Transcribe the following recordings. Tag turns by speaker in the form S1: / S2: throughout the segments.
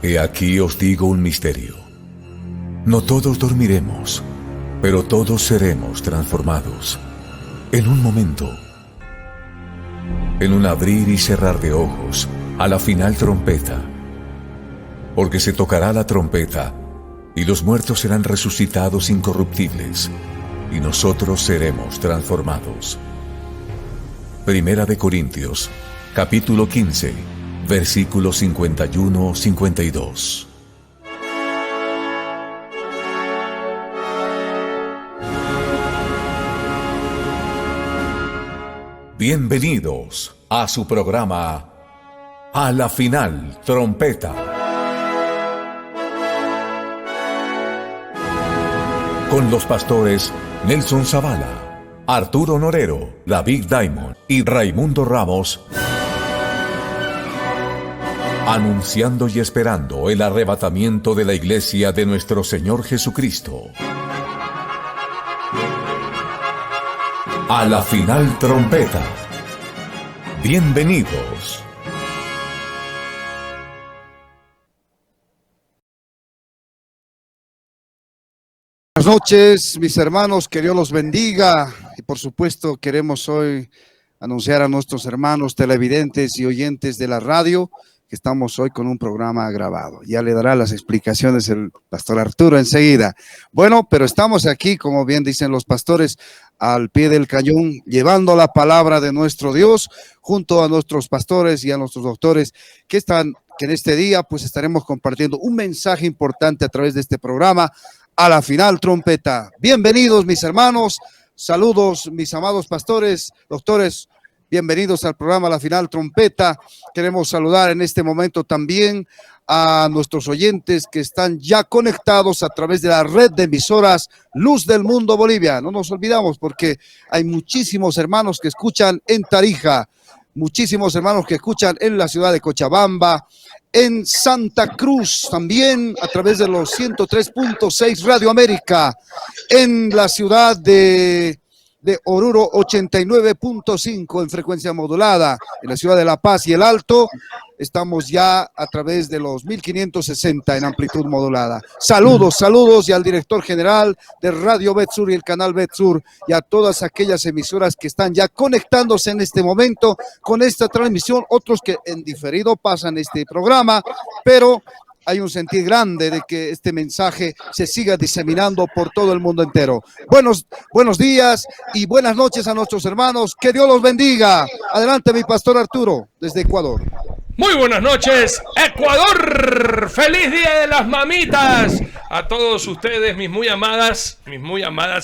S1: He aquí os digo un misterio. No todos dormiremos, pero todos seremos transformados. En un momento, en un abrir y cerrar de ojos, a la final trompeta. Porque se tocará la trompeta, y los muertos serán resucitados incorruptibles, y nosotros seremos transformados. Primera de Corintios, capítulo 15, versículos 51-52. Bienvenidos a su programa A la Final Trompeta. Con los pastores Nelson Zavala, Arturo Norero, David Diamond y Raimundo Ramos, anunciando y esperando el arrebatamiento de la iglesia de nuestro Señor Jesucristo. A la Final Trompeta. Bienvenidos.
S2: Buenas noches, mis hermanos, que Dios los bendiga. Y por supuesto queremos hoy anunciar a nuestros hermanos televidentes y oyentes de la radio que estamos hoy con un programa grabado. Ya le dará las explicaciones el pastor Arturo enseguida. Bueno, pero estamos aquí, como bien dicen los pastores, al pie del cañón, llevando la palabra de nuestro Dios junto a nuestros pastores y a nuestros doctores que en este día pues estaremos compartiendo un mensaje importante a través de este programa, A la Final Trompeta. Bienvenidos, mis hermanos. Saludos, mis amados pastores, doctores. Bienvenidos al programa La Final Trompeta. Queremos saludar en este momento también a nuestros oyentes que están ya conectados a través de la red de emisoras Luz del Mundo Bolivia. No nos olvidamos porque hay muchísimos hermanos que escuchan en Tarija, muchísimos hermanos que escuchan en la ciudad de Cochabamba, en Santa Cruz también a través de los 103.6 Radio América, en la ciudad de Oruro 89.5 en frecuencia modulada, en la ciudad de La Paz y El Alto estamos ya a través de los 1560 en amplitud modulada. Saludos y al director general de Radio Betsur y el canal Betsur y a todas aquellas emisoras que están ya conectándose en este momento con esta transmisión, otros que en diferido pasan este programa, pero hay un sentir grande de que este mensaje se siga diseminando por todo el mundo entero. Buenos días y buenas noches a nuestros hermanos. Que Dios los bendiga. Adelante, mi pastor Arturo, desde Ecuador.
S3: Muy buenas noches, Ecuador. ¡Feliz Día de las Mamitas! A todos ustedes, mis muy amadas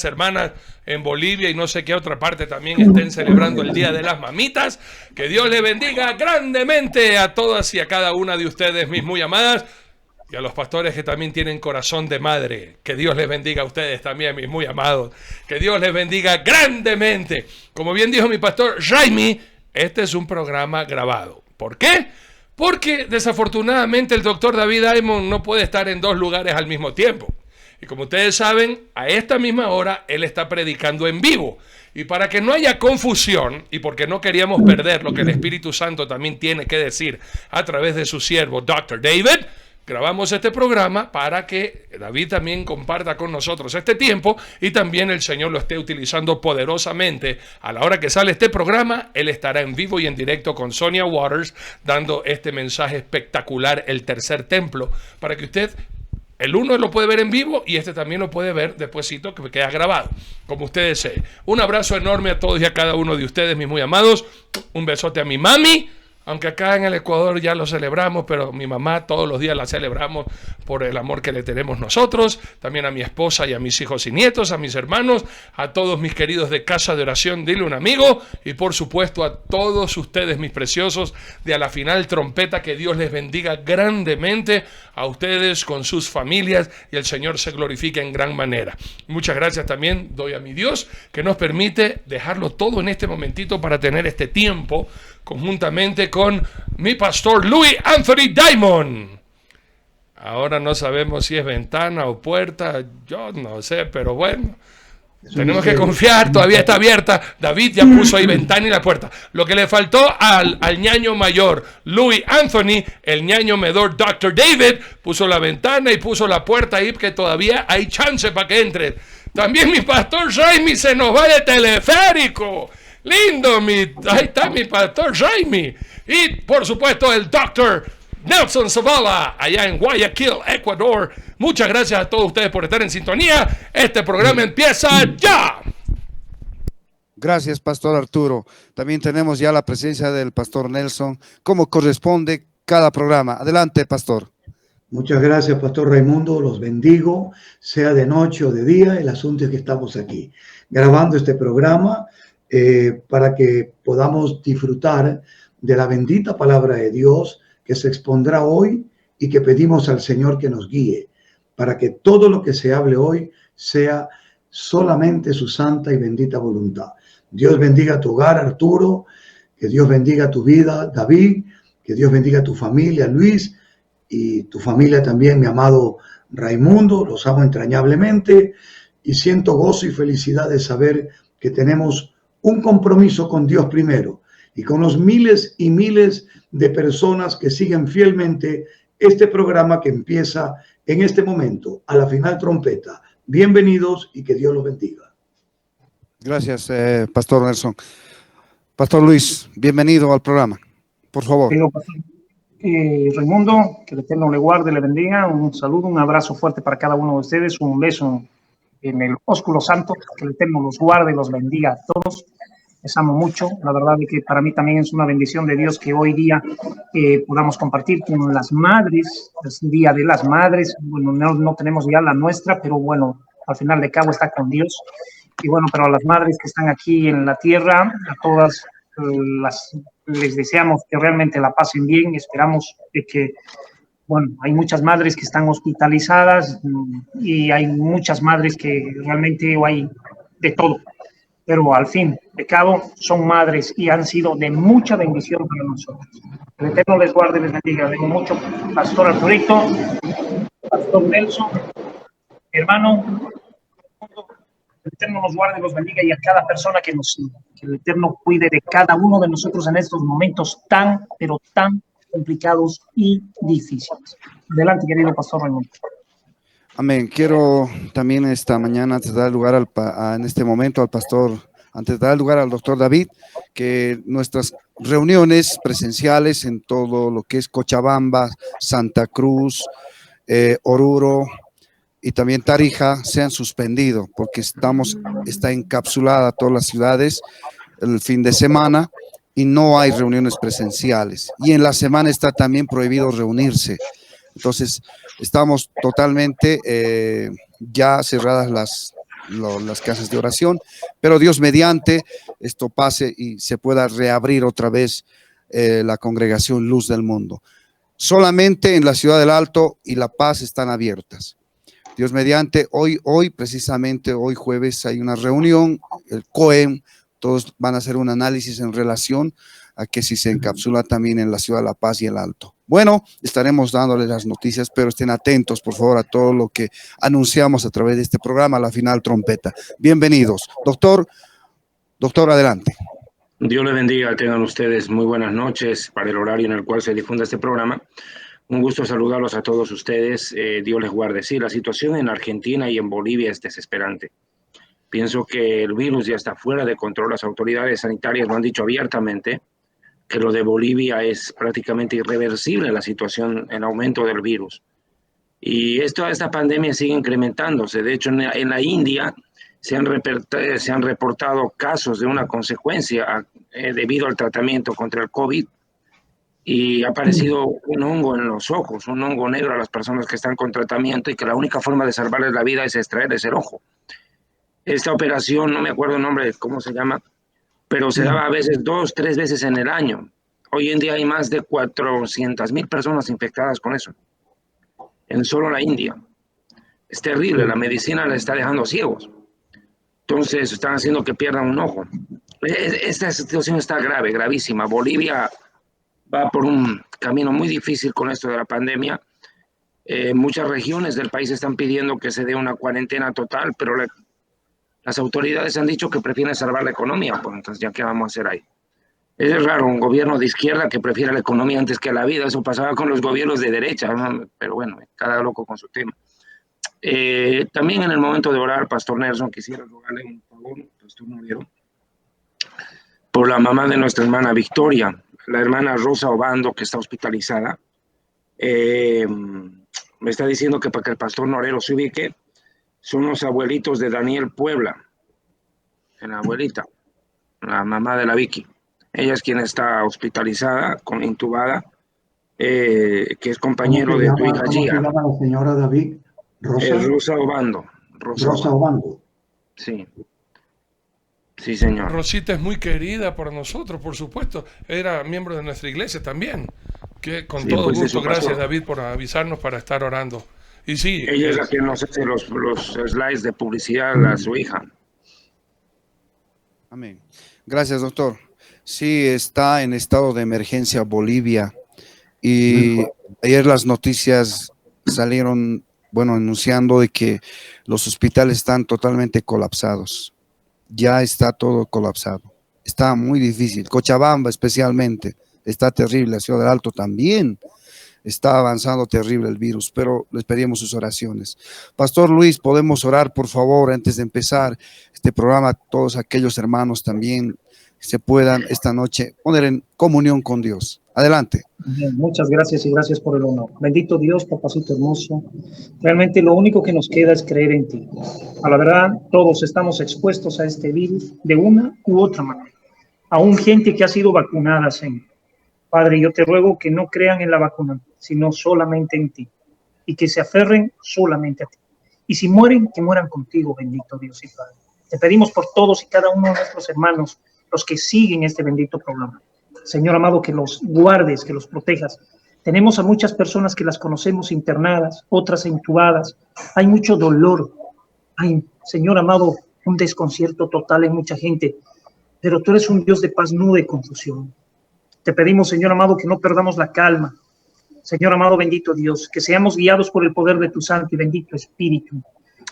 S3: hermanas en Bolivia y no sé qué otra parte también estén celebrando el Día de las Mamitas. Que Dios les bendiga grandemente a todas y a cada una de ustedes, mis muy amadas. Y a los pastores que también tienen corazón de madre, que Dios les bendiga a ustedes también, mis muy amados. Que Dios les bendiga grandemente. Como bien dijo mi pastor Jaime, este es un programa grabado. ¿Por qué? Porque desafortunadamente el doctor David Diamond no puede estar en dos lugares al mismo tiempo. Y como ustedes saben, a esta misma hora él está predicando en vivo. Y para que no haya confusión, y porque no queríamos perder lo que el Espíritu Santo también tiene que decir a través de su siervo, Dr. David, grabamos este programa para que David también comparta con nosotros este tiempo y también el Señor lo esté utilizando poderosamente. A la hora que sale este programa, Él estará en vivo y en directo con Sonia Waters dando este mensaje espectacular, el tercer templo, para que usted, el uno lo puede ver en vivo y este también lo puede ver despuesito que queda grabado, como usted desee. Un abrazo enorme a todos y a cada uno de ustedes, mis muy amados. Un besote a mi mami. Aunque acá en el Ecuador ya lo celebramos, pero mi mamá todos los días la celebramos por el amor que le tenemos nosotros. También a mi esposa y a mis hijos y nietos, a mis hermanos, a todos mis queridos de Casa de Oración, Dile un Amigo. Y por supuesto a todos ustedes, mis preciosos, de A la Final Trompeta. Que Dios les bendiga grandemente a ustedes con sus familias y el Señor se glorifique en gran manera. Muchas gracias también doy a mi Dios que nos permite dejarlo todo en este momentito para tener este tiempo conjuntamente con mi pastor Louis Anthony Diamond. Ahora no sabemos si es ventana o puerta, yo no sé, pero bueno, Tenemos que confiar, todavía está abierta. David ya puso ahí ventana y la puerta. Lo que le faltó al ñaño mayor, Louis Anthony, el ñaño menor, Dr. David, puso la ventana y puso la puerta ahí, que todavía hay chance para que entre. También mi pastor Jaime se nos va de teleférico. Lindo, ahí está mi pastor Jaime. Y por supuesto el Dr. Nelson Zavala, allá en Guayaquil, Ecuador. Muchas gracias a todos ustedes por estar en sintonía. Este programa empieza ya.
S2: Gracias, Pastor Arturo. También tenemos ya la presencia del Pastor Nelson, como corresponde cada programa. Adelante, Pastor.
S4: Muchas gracias, Pastor Raimundo. Los bendigo, sea de noche o de día. El asunto es que estamos aquí grabando este programa para que podamos disfrutar de la bendita palabra de Dios que se expondrá hoy y que pedimos al Señor que nos guíe para que todo lo que se hable hoy sea solamente su santa y bendita voluntad. Dios bendiga tu hogar, Arturo, que Dios bendiga tu vida, David, que Dios bendiga tu familia, Luis, y tu familia también, mi amado Raimundo. Los amo entrañablemente y siento gozo y felicidad de saber que tenemos un compromiso con Dios primero y con los miles y miles de personas que siguen fielmente este programa que empieza en este momento, a la final trompeta. Bienvenidos y que Dios los bendiga.
S2: Gracias, Pastor Nelson. Pastor Luis, bienvenido al programa. Por favor.
S5: Raimundo, que el Eterno le guarde, le bendiga. Un saludo, un abrazo fuerte para cada uno de ustedes. Un beso en el ósculo santo. Que el Eterno los guarde y los bendiga a todos. Les amo mucho. La verdad es que para mí también es una bendición de Dios que hoy día podamos compartir con las madres. Es el Día de las Madres. Bueno, no tenemos ya la nuestra, pero bueno, al final de cabo está con Dios. Y bueno, pero a las madres que están aquí en la tierra, a todas les deseamos que realmente la pasen bien. Esperamos de que, bueno, hay muchas madres que están hospitalizadas y hay muchas madres que realmente hay de todo. Pero al fin de cabo son madres y han sido de mucha bendición para nosotros. El Eterno les guarde y les bendiga. Tengo mucho, Pastor Arturito, Pastor Nelson, hermano. El Eterno nos guarde y los bendiga y a cada persona que nos siga. Que el Eterno cuide de cada uno de nosotros en estos momentos tan, pero tan complicados y difíciles. Adelante, querido Pastor Raimundo.
S2: Amén. Quiero también esta mañana, antes de dar lugar en este momento al pastor, antes de dar lugar al doctor David, que nuestras reuniones presenciales en todo lo que es Cochabamba, Santa Cruz, Oruro y también Tarija sean suspendido porque está encapsulada todas las ciudades el fin de semana y no hay reuniones presenciales. Y en la semana está también prohibido reunirse. Entonces, estamos totalmente ya cerradas las casas de oración, pero Dios mediante esto pase y se pueda reabrir otra vez la congregación Luz del Mundo. Solamente en la Ciudad del Alto y La Paz están abiertas. Dios mediante, hoy precisamente, hoy jueves hay una reunión, el COEM, todos van a hacer un análisis en relación a que si se encapsula también en la Ciudad de La Paz y el Alto. Bueno, estaremos dándoles las noticias, pero estén atentos, por favor, a todo lo que anunciamos a través de este programa, La Final Trompeta. Bienvenidos. Doctor, adelante.
S6: Dios les bendiga, tengan ustedes muy buenas noches para el horario en el cual se difunde este programa. Un gusto saludarlos a todos ustedes. Dios les guarde. Sí, la situación en Argentina y en Bolivia es desesperante. Pienso que el virus ya está fuera de control. Las autoridades sanitarias lo han dicho abiertamente, que lo de Bolivia es prácticamente irreversible, la situación en aumento del virus. Y esta pandemia sigue incrementándose. De hecho, en la India se han reportado casos de una consecuencia debido al tratamiento contra el COVID. Y ha aparecido un hongo en los ojos, un hongo negro a las personas que están con tratamiento y que la única forma de salvarles la vida es extraerles el ojo. Esta operación, no me acuerdo el nombre de cómo se llama, pero se daba a veces 2, 3 veces en el año. Hoy en día hay más de 400,000 personas infectadas con eso, en solo la India. Es terrible, la medicina les está dejando ciegos. Entonces están haciendo que pierdan un ojo. Esta situación está grave, gravísima. Bolivia va por un camino muy difícil con esto de la pandemia. Muchas regiones del país están pidiendo que se dé una cuarentena total, pero Las autoridades han dicho que prefieren salvar la economía, pues entonces ya qué vamos a hacer ahí. Es raro, un gobierno de izquierda que prefiere la economía antes que la vida. Eso pasaba con los gobiernos de derecha, ¿no? Pero bueno, cada loco con su tema. También en el momento de orar, Pastor Nelson, quisiera rogarle un favor, Pastor Noriero, por la mamá de nuestra hermana Victoria, la hermana Rosa Obando, que está hospitalizada. Me está diciendo que para que el Pastor Noriero se ubique, son los abuelitos de Daniel Puebla, la abuelita, la mamá de la Vicky. Ella es quien está hospitalizada, intubada, que es compañero de tu hija
S4: ¿Cómo se
S6: Gia.
S4: llama la señora David?
S6: Rosa Obando.
S4: Rosa Obando.
S6: Sí. Sí, señor.
S3: Rosita es muy querida por nosotros, por supuesto. Era miembro de nuestra iglesia también. Que con
S6: Sí,
S3: todo
S6: pues,
S3: gusto, gracias
S6: pastor
S3: David por avisarnos para estar orando. Y sí,
S6: ella es la que nos hace los slides de publicidad a su hija.
S2: Amén. Gracias, doctor. Sí, está en estado de emergencia Bolivia. Y ayer las noticias salieron, bueno, anunciando de que los hospitales están totalmente colapsados. Ya está todo colapsado. Está muy difícil. Cochabamba especialmente está terrible. La Ciudad del Alto también está avanzando terrible el virus, pero les pedimos sus oraciones. Pastor Luis, ¿podemos orar, por favor, antes de empezar este programa? Todos aquellos hermanos también que se puedan esta noche poner en comunión con Dios. Adelante.
S5: Bien, muchas gracias y gracias por el honor. Bendito Dios, papacito hermoso. Realmente lo único que nos queda es creer en ti. A la verdad, todos estamos expuestos a este virus de una u otra manera. Aún gente que ha sido vacunada, Señor. Padre, yo te ruego que no crean en la vacuna, sino solamente en ti. Y que se aferren solamente a ti. Y si mueren, que mueran contigo, bendito Dios y Padre. Te pedimos por todos y cada uno de nuestros hermanos, los que siguen este bendito programa. Señor amado, que los guardes, que los protejas. Tenemos a muchas personas que las conocemos internadas, otras intubadas. Hay mucho dolor. Hay, Señor amado, un desconcierto total en mucha gente. Pero tú eres un Dios de paz, no de confusión. Te pedimos, Señor amado, que no perdamos la calma. Señor amado, bendito Dios, que seamos guiados por el poder de tu Santo y bendito Espíritu.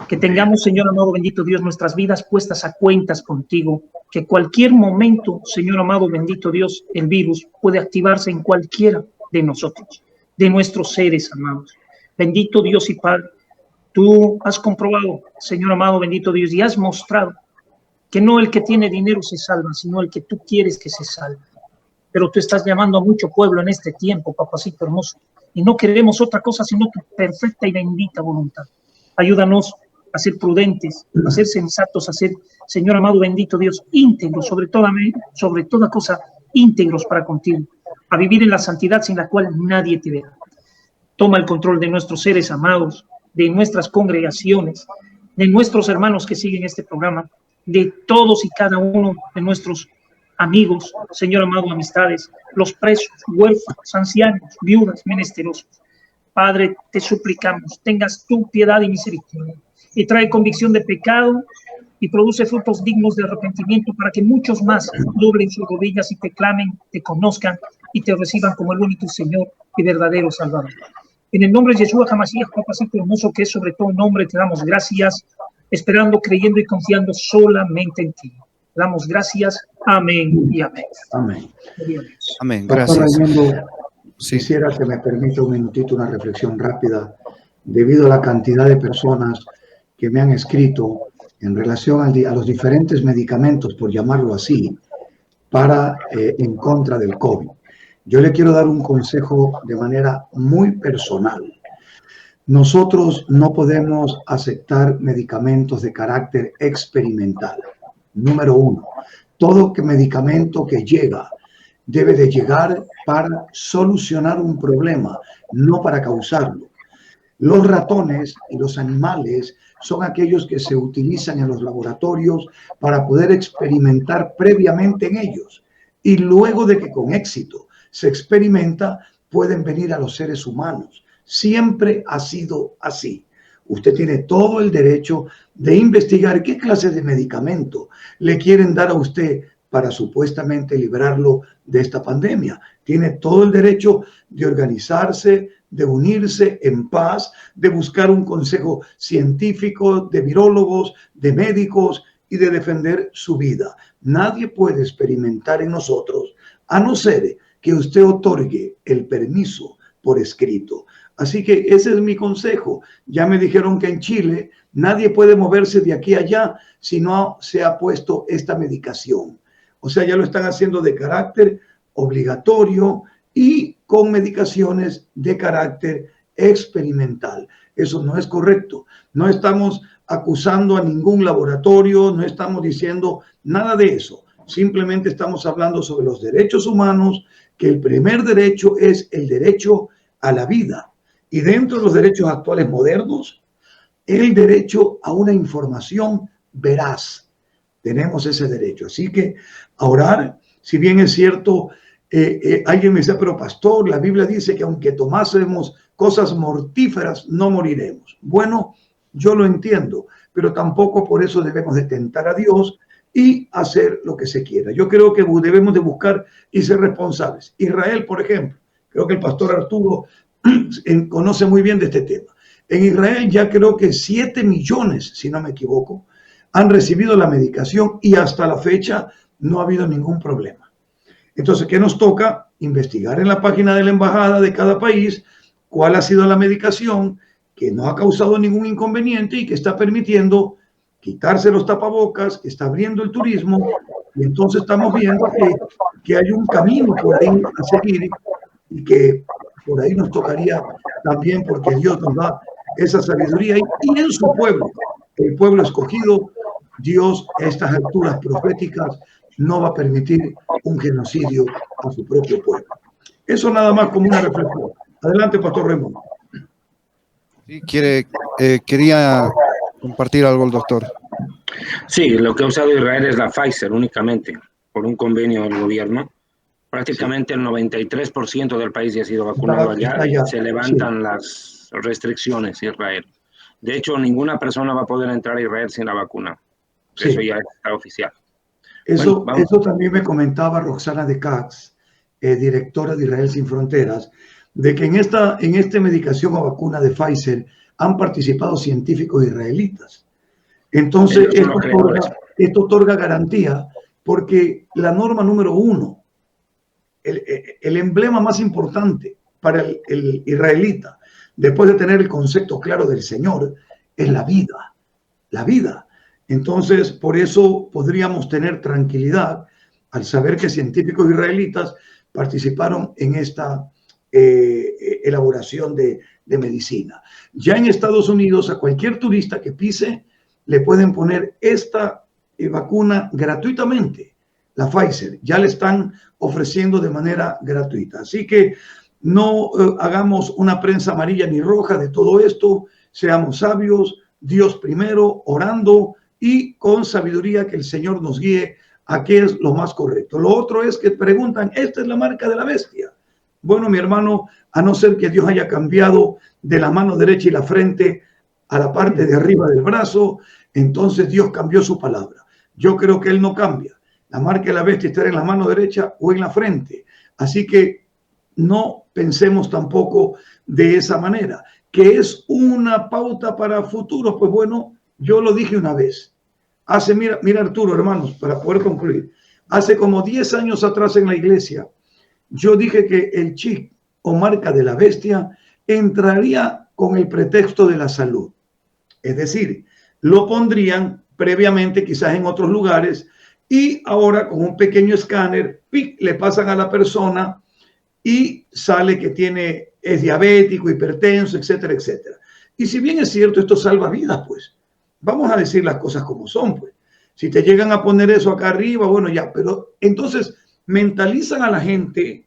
S5: Que tengamos, Señor amado, bendito Dios, nuestras vidas puestas a cuentas contigo. Que cualquier momento, Señor amado, bendito Dios, el virus puede activarse en cualquiera de nosotros, de nuestros seres amados. Bendito Dios y Padre, tú has comprobado, Señor amado, bendito Dios, y has mostrado que no el que tiene dinero se salva, sino el que tú quieres que se salve. Pero tú estás llamando a mucho pueblo en este tiempo, papacito hermoso, y no queremos otra cosa sino tu perfecta y bendita voluntad. Ayúdanos a ser prudentes, a ser sensatos, a ser, Señor amado, bendito Dios, íntegros, sobre toda cosa, íntegros para contigo, a vivir en la santidad sin la cual nadie te verá. Toma el control de nuestros seres amados, de nuestras congregaciones, de nuestros hermanos que siguen este programa, de todos y cada uno de nuestros amigos, Señor amado, amistades, los presos, huérfanos, ancianos, viudas, menesterosos. Padre, te suplicamos, tengas tu piedad y misericordia y trae convicción de pecado y produce frutos dignos de arrepentimiento para que muchos más doblen sus rodillas y te clamen, te conozcan y te reciban como el único Señor y verdadero Salvador. En el nombre de Yeshua HaMashiach, papacito hermoso, que es sobre todo nombre, te damos gracias, esperando, creyendo y confiando solamente en ti. Damos gracias. Amén y amén.
S4: Amén.
S2: Amén. Gracias. Sí.
S4: Quisiera que me permita un minutito, una reflexión rápida, debido a la cantidad de personas que me han escrito en relación a los diferentes medicamentos, por llamarlo así, para en contra del COVID. Yo le quiero dar un consejo de manera muy personal. Nosotros no podemos aceptar medicamentos de carácter experimental. Número uno, todo medicamento que llega debe de llegar para solucionar un problema, no para causarlo. Los ratones y los animales son aquellos que se utilizan en los laboratorios para poder experimentar previamente en ellos. Y luego de que con éxito se experimenta, pueden venir a los seres humanos. Siempre ha sido así. Usted tiene todo el derecho de investigar qué clase de medicamento le quieren dar a usted para supuestamente librarlo de esta pandemia. Tiene todo el derecho de organizarse, de unirse en paz, de buscar un consejo científico, de virólogos, de médicos y de defender su vida. Nadie puede experimentar en nosotros a no ser que usted otorgue el permiso por escrito. Así que ese es mi consejo. Ya me dijeron que en Chile nadie puede moverse de aquí a allá si no se ha puesto esta medicación. O sea, ya lo están haciendo de carácter obligatorio y con medicaciones de carácter experimental. Eso no es correcto. No estamos acusando a ningún laboratorio, no estamos diciendo nada de eso. Simplemente estamos hablando sobre los derechos humanos, que el primer derecho es el derecho a la vida. Y dentro de los derechos actuales modernos, el derecho a una información veraz. Tenemos ese derecho. Así que a orar, si bien es cierto, alguien me dice, pero pastor, la Biblia dice que aunque tomásemos cosas mortíferas, no moriremos. Bueno, yo lo entiendo, pero tampoco por eso debemos de tentar a Dios y hacer lo que se quiera. Yo creo que debemos de buscar y ser responsables. Israel, por ejemplo, creo que el pastor Arturo conoce muy bien de este tema. En Israel ya creo que 7 millones, si no me equivoco, han recibido la medicación y hasta la fecha no ha habido ningún problema. Entonces, ¿qué nos toca? Investigar en la página de la embajada de cada país cuál ha sido la medicación que no ha causado ningún inconveniente y que está permitiendo quitarse los tapabocas, que está abriendo el turismo, y entonces estamos viendo que hay un camino por ahí a seguir y que por ahí nos tocaría también, porque Dios nos da esa sabiduría y en su pueblo, el pueblo escogido, Dios a estas alturas proféticas no va a permitir un genocidio a su propio pueblo. Eso nada más como una reflexión. Adelante, Pastor Raimundo.
S2: Sí, quería compartir algo el doctor.
S6: Sí, lo que ha usado Israel es la Pfizer únicamente, por un convenio del gobierno. Prácticamente el 93% del país ya ha sido vacunado allá. Se levantan las restricciones en Israel. De hecho, ninguna persona va a poder entrar a Israel sin la vacuna. Sí. Eso ya está oficial.
S4: Eso también me comentaba Roxana de Cax, directora de Israel Sin Fronteras, de que en esta medicación o vacuna de Pfizer han participado científicos israelitas. Entonces, esto otorga garantía porque la norma número 1, el emblema más importante para el israelita, después de tener el concepto claro del Señor, es la vida. La vida. Entonces, por eso podríamos tener tranquilidad al saber que científicos israelitas participaron en esta elaboración de medicina. Ya en Estados Unidos, a cualquier turista que pise, le pueden poner esta vacuna gratuitamente, la Pfizer. Ya le están ofreciendo de manera gratuita. Así que no hagamos una prensa amarilla ni roja de todo esto. Seamos sabios, Dios primero, orando y con sabiduría que el Señor nos guíe a qué es lo más correcto. Lo otro es que preguntan, ¿esta es la marca de la bestia? Bueno, mi hermano, a no ser que Dios haya cambiado de la mano derecha y la frente a la parte de arriba del brazo, entonces Dios cambió su palabra. Yo creo que Él no cambia. La marca de la bestia estará en la mano derecha o en la frente. Así que no pensemos tampoco de esa manera. ¿Que es una pauta para futuros? Pues bueno, yo lo dije una vez. Mira Arturo, hermanos, para poder concluir. Hace como 10 años atrás en la iglesia, yo dije que el chip o marca de la bestia entraría con el pretexto de la salud. Es decir, lo pondrían previamente quizás en otros lugares y ahora con un pequeño escáner le pasan a la persona y sale que es diabético, hipertenso, etcétera, etcétera. Y si bien es cierto, esto salva vidas, pues vamos a decir las cosas como son, pues. Si te llegan a poner eso acá arriba, bueno, ya, pero entonces mentalizan a la gente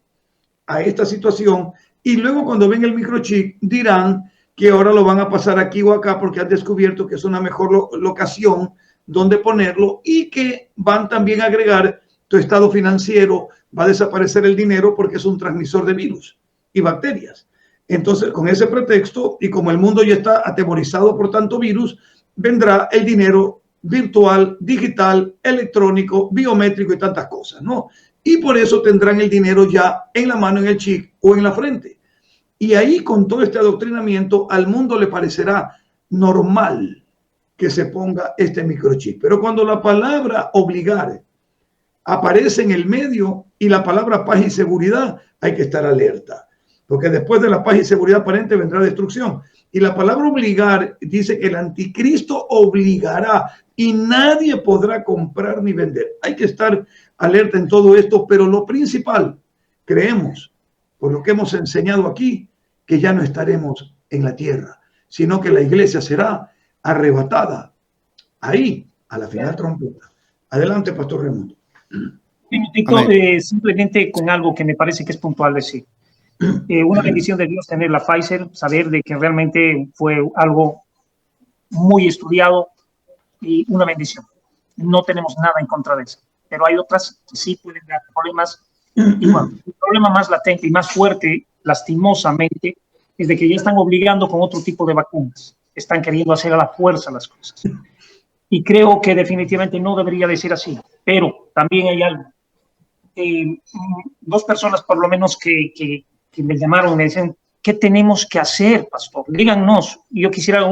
S4: a esta situación y luego cuando ven el microchip dirán que ahora lo van a pasar aquí o acá porque han descubierto que es una mejor locación donde ponerlo y que van también a agregar tu estado financiero, va a desaparecer el dinero porque es un transmisor de virus y bacterias. Entonces, con ese pretexto y como el mundo ya está atemorizado por tanto virus, vendrá el dinero virtual, digital, electrónico, biométrico y tantas cosas, ¿no? Y por eso tendrán el dinero ya en la mano, en el chip o en la frente. Y ahí con todo este adoctrinamiento al mundo le parecerá normal que se ponga este microchip. Pero cuando la palabra obligar aparece en el medio y la palabra paz y seguridad, hay que estar alerta, porque después de la paz y seguridad aparente vendrá destrucción. Y la palabra obligar dice que el anticristo obligará y nadie podrá comprar ni vender. Hay que estar alerta en todo esto, pero lo principal, creemos, por lo que hemos enseñado aquí, que ya no estaremos en la tierra, sino que la iglesia será arrebatada ahí, a la final trompeta. Adelante, Pastor Raimundo.
S5: Simplemente con algo que me parece que es puntual decir. Una bendición de Dios tener la Pfizer, saber de que realmente fue algo muy estudiado y una bendición. No tenemos nada en contra de eso, pero hay otras que sí pueden dar problemas. Y bueno, el problema más latente y más fuerte, lastimosamente, es de que ya están obligando con otro tipo de vacunas. Están queriendo hacer a la fuerza las cosas. Y creo que definitivamente no debería de ser así. Pero también hay algo. Dos personas por lo menos que me llamaron y me dicen, ¿qué tenemos que hacer, pastor? Díganos. Yo quisiera que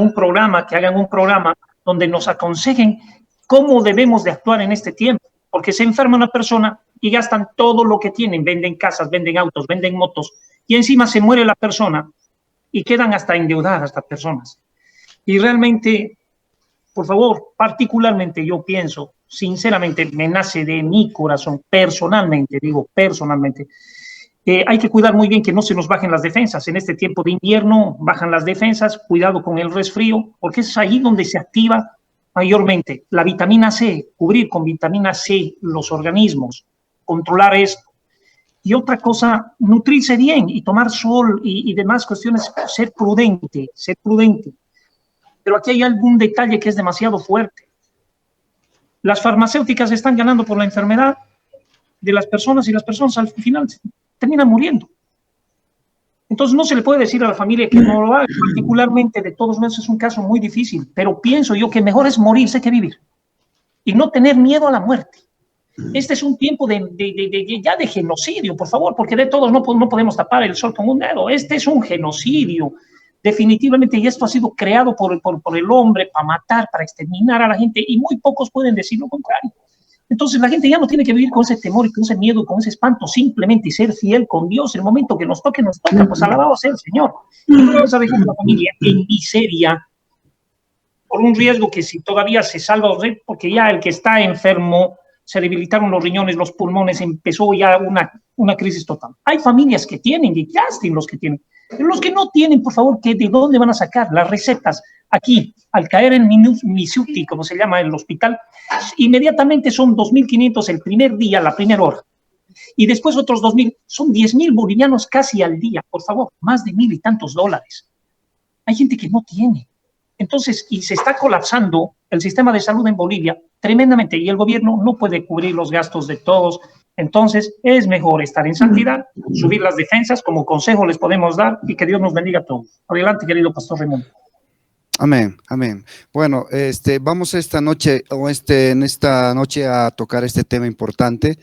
S5: hagan un programa donde nos aconsejen cómo debemos de actuar en este tiempo. Porque se enferma una persona y gastan todo lo que tienen. Venden casas, venden autos, venden motos. Y encima se muere la persona y quedan hasta endeudadas estas personas. Y realmente, por favor, particularmente yo pienso, sinceramente, me nace de mi corazón, personalmente, hay que cuidar muy bien que no se nos bajen las defensas. En este tiempo de invierno bajan las defensas, cuidado con el resfrío, porque es ahí donde se activa mayormente la vitamina C, cubrir con vitamina C los organismos, controlar esto. Y otra cosa, nutrirse bien y tomar sol y demás cuestiones, ser prudente. Pero aquí hay algún detalle que es demasiado fuerte. Las farmacéuticas están ganando por la enfermedad de las personas y las personas al final terminan muriendo. Entonces no se le puede decir a la familia que no lo haga, particularmente de todos modos es un caso muy difícil, pero pienso yo que mejor es morirse que vivir y no tener miedo a la muerte. Este es un tiempo ya de genocidio, por favor, porque de todos no podemos tapar el sol con un dedo. Este es un genocidio, definitivamente, y esto ha sido creado por el hombre para matar, para exterminar a la gente, y muy pocos pueden decir lo contrario. Entonces la gente ya no tiene que vivir con ese temor y con ese miedo y con ese espanto, simplemente ser fiel con Dios. El momento que nos toque, pues alabado sea el Señor. Y no vamos a dejar a la familia en miseria por un riesgo que si todavía se salva, porque ya el que está enfermo, se debilitaron los riñones, los pulmones, empezó ya una crisis total. Hay familias que tienen, y ya están los que tienen. Pero los que no tienen, por favor, ¿de dónde van a sacar las recetas? Aquí, al caer en Misuti, como se llama el hospital, inmediatamente son 2.500 el primer día, la primera hora. Y después otros 2.000, son 10.000 bolivianos casi al día, por favor, más de $1,000 y tantos. Hay gente que no tiene. Entonces, y se está colapsando el sistema de salud en Bolivia tremendamente, y el gobierno no puede cubrir los gastos de todos. Entonces, es mejor estar en santidad, subir las defensas, como consejo les podemos dar, y que Dios nos bendiga a todos. Adelante, querido Pastor Raimundo.
S2: Amén, amén. Bueno, vamos en esta noche a tocar este tema importante.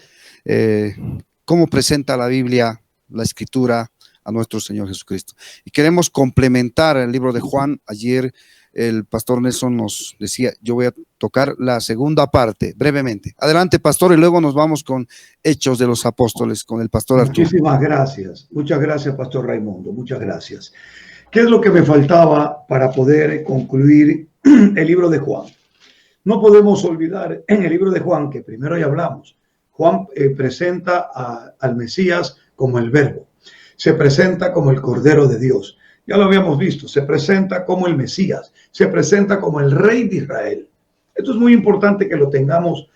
S2: ¿Cómo presenta la Biblia, la Escritura, a nuestro Señor Jesucristo? Y queremos complementar el libro de Juan. Ayer el pastor Nelson nos decía, yo voy a tocar la segunda parte brevemente. Adelante, pastor, y luego nos vamos con Hechos de los Apóstoles, con el pastor Arturo.
S4: Muchísimas gracias. Muchas gracias, pastor Raimundo. Muchas gracias. ¿Qué es lo que me faltaba para poder concluir el libro de Juan? No podemos olvidar en el libro de Juan, que primero ya hablamos, Juan presenta al Mesías como el Verbo. Se presenta como el Cordero de Dios. Ya lo habíamos visto, se presenta como el Mesías, se presenta como el Rey de Israel. Esto es muy importante que lo tengamos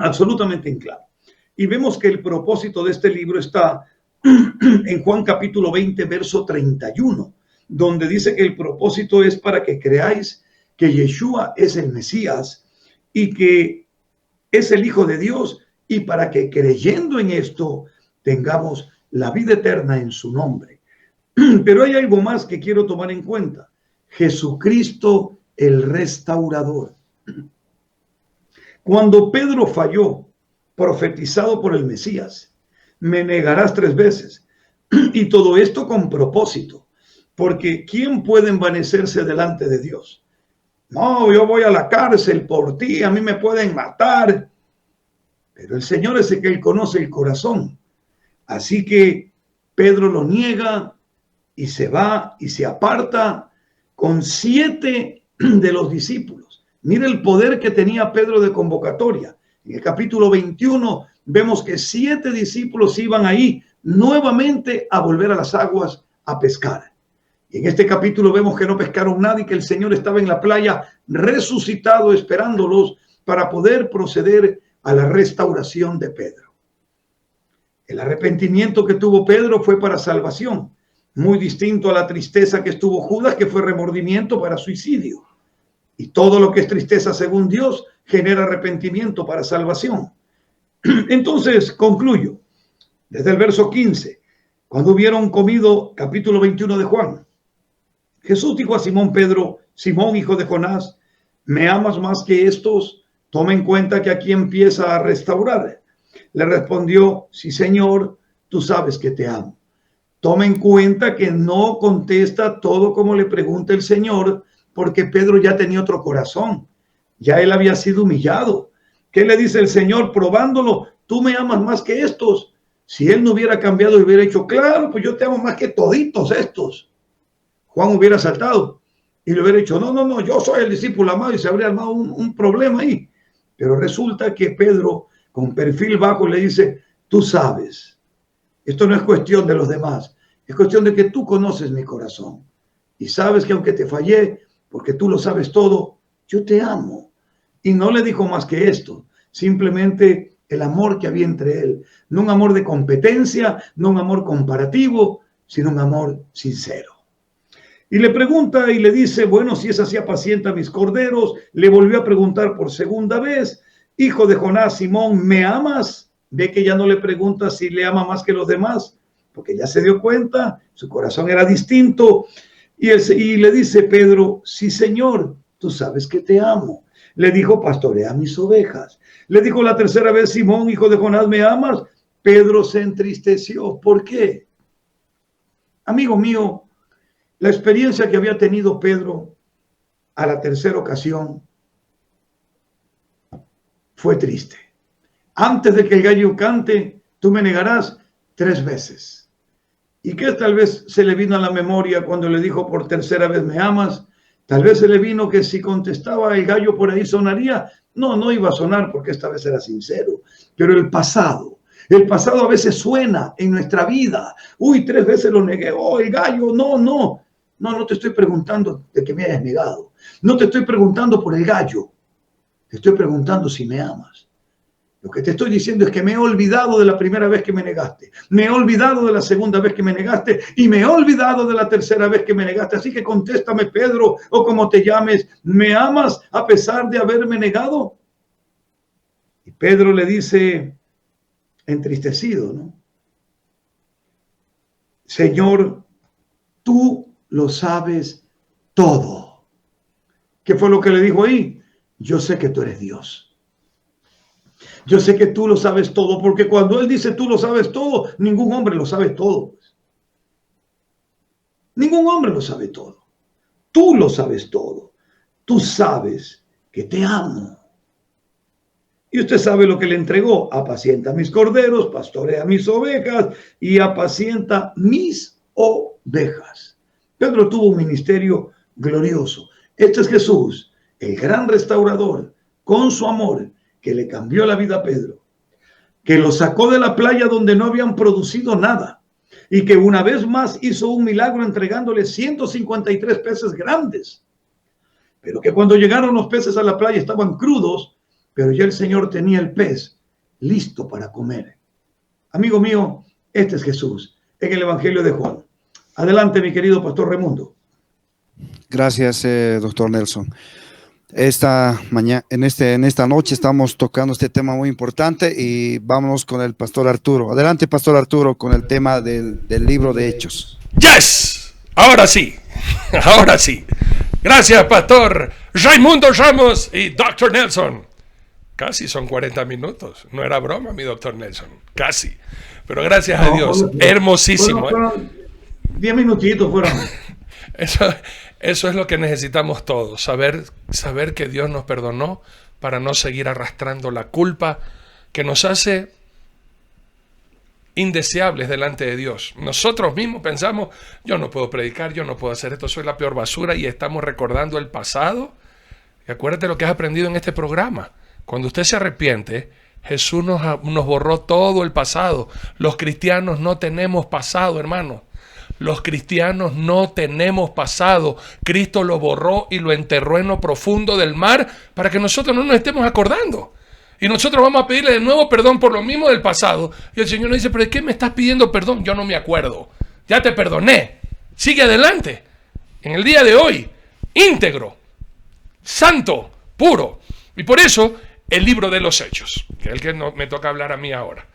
S4: absolutamente en claro. Y vemos que el propósito de este libro está en Juan capítulo 20, verso 31, donde dice que el propósito es para que creáis que Yeshua es el Mesías y que es el Hijo de Dios, y para que creyendo en esto tengamos la vida eterna en su nombre. Pero hay algo más que quiero tomar en cuenta. Jesucristo el restaurador. Cuando Pedro falló, profetizado por el Mesías, me negarás 3 veces. Y todo esto con propósito, porque ¿quién puede envanecerse delante de Dios? No, yo voy a la cárcel por ti, a mí me pueden matar. Pero el Señor es el que conoce el corazón. Así que Pedro lo niega y se va y se aparta con 7 de los discípulos. Mira el poder que tenía Pedro de convocatoria. En el capítulo 21 vemos que 7 discípulos iban ahí nuevamente a volver a las aguas a pescar. Y en este capítulo vemos que no pescaron nada y que el Señor estaba en la playa resucitado esperándolos para poder proceder a la restauración de Pedro. El arrepentimiento que tuvo Pedro fue para salvación, muy distinto a la tristeza que estuvo Judas, que fue remordimiento para suicidio. Y todo lo que es tristeza según Dios genera arrepentimiento para salvación. Entonces, concluyo. Desde el verso 15, cuando hubieron comido, capítulo 21 de Juan, Jesús dijo a Simón Pedro: Simón, hijo de Jonás, ¿me amas más que estos? Toma en cuenta que aquí empieza a restaurar. Le respondió: sí, Señor, tú sabes que te amo. Toma en cuenta que no contesta todo como le pregunta el Señor, porque Pedro ya tenía otro corazón. Ya él había sido humillado. ¿Qué le dice el Señor probándolo? Tú me amas más que estos. Si él no hubiera cambiado y hubiera dicho, claro, pues yo te amo más que toditos estos, Juan hubiera saltado y le hubiera dicho, no, yo soy el discípulo amado, y se habría armado un problema ahí. Pero resulta que Pedro, con perfil bajo, le dice, tú sabes, esto no es cuestión de los demás, es cuestión de que tú conoces mi corazón y sabes que aunque te fallé, porque tú lo sabes todo, yo te amo. Y no le dijo más que esto, simplemente el amor que había entre él, no un amor de competencia, no un amor comparativo, sino un amor sincero. Y le pregunta y le dice, bueno, si es así, apacienta mis corderos. Le volvió a preguntar por segunda vez, hijo de Jonás, Simón, ¿me amas? Ve que ya no le pregunta si le ama más que los demás, porque ya se dio cuenta, su corazón era distinto. Y le dice Pedro, sí, Señor, tú sabes que te amo. Le dijo, pastorea mis ovejas. Le dijo la tercera vez, Simón, hijo de Jonás, ¿me amas? Pedro se entristeció. ¿Por qué? Amigo mío, la experiencia que había tenido Pedro a la tercera ocasión fue triste. Antes de que el gallo cante, tú me negarás 3 veces. ¿Y qué tal vez se le vino a la memoria cuando le dijo por tercera vez, ¿me amas? Tal vez se le vino que si contestaba el gallo por ahí sonaría. No iba a sonar porque esta vez era sincero. Pero el pasado a veces suena en nuestra vida. Uy, 3 veces lo negué. Oh, el gallo, no te estoy preguntando de que me hayas negado. No te estoy preguntando por el gallo. Te estoy preguntando si me amas. Lo que te estoy diciendo es que me he olvidado de la primera vez que me negaste. Me he olvidado de la segunda vez que me negaste. Y me he olvidado de la tercera vez que me negaste. Así que contéstame, Pedro, o como te llames. ¿Me amas a pesar de haberme negado? Y Pedro le dice, entristecido, ¿no? Señor, tú lo sabes todo. ¿Qué fue lo que le dijo ahí? Yo sé que tú eres Dios. Yo sé que tú lo sabes todo, porque cuando él dice tú lo sabes todo, ningún hombre lo sabe todo. Ningún hombre lo sabe todo. Tú lo sabes todo. Tú sabes que te amo. Y usted sabe lo que le entregó. Apacienta mis corderos, pastorea mis ovejas y apacienta mis ovejas. Pedro tuvo un ministerio glorioso. Este es Jesús, el gran restaurador, con su amor, que le cambió la vida a Pedro, que lo sacó de la playa donde no habían producido nada y que una vez más hizo un milagro entregándole 153 peces grandes, pero que cuando llegaron los peces a la playa estaban crudos, pero ya el Señor tenía el pez listo para comer. Amigo mío, este es Jesús en el Evangelio de Juan. Adelante, mi querido pastor Raimundo.
S2: Gracias, doctor Nelson. En esta noche estamos tocando este tema muy importante y vámonos con el pastor Arturo. Adelante, pastor Arturo, con el tema del libro de Hechos.
S3: ¡Yes! Ahora sí. Gracias, pastor Raimundo Ramos y doctor Nelson. Casi son 40 minutos. No era broma, mi doctor Nelson. Casi. Pero gracias a Dios. Hermosísimo.
S4: Fueron 10 minutitos fueron.
S3: Eso es lo que necesitamos todos, saber que Dios nos perdonó para no seguir arrastrando la culpa que nos hace indeseables delante de Dios. Nosotros mismos pensamos, yo no puedo predicar, yo no puedo hacer esto, soy la peor basura, y estamos recordando el pasado. Y acuérdate lo que has aprendido en este programa. Cuando usted se arrepiente, Jesús nos borró todo el pasado. Los cristianos no tenemos pasado, hermano. Los cristianos no tenemos pasado. Cristo lo borró y lo enterró en lo profundo del mar para que nosotros no nos estemos acordando. Y nosotros vamos a pedirle de nuevo perdón por lo mismo del pasado. Y el Señor nos dice, ¿pero de qué me estás pidiendo perdón? Yo no me acuerdo. Ya te perdoné. Sigue adelante. En el día de hoy, íntegro, santo, puro. Y por eso, el libro de los Hechos, que es el que me toca hablar a mí ahora.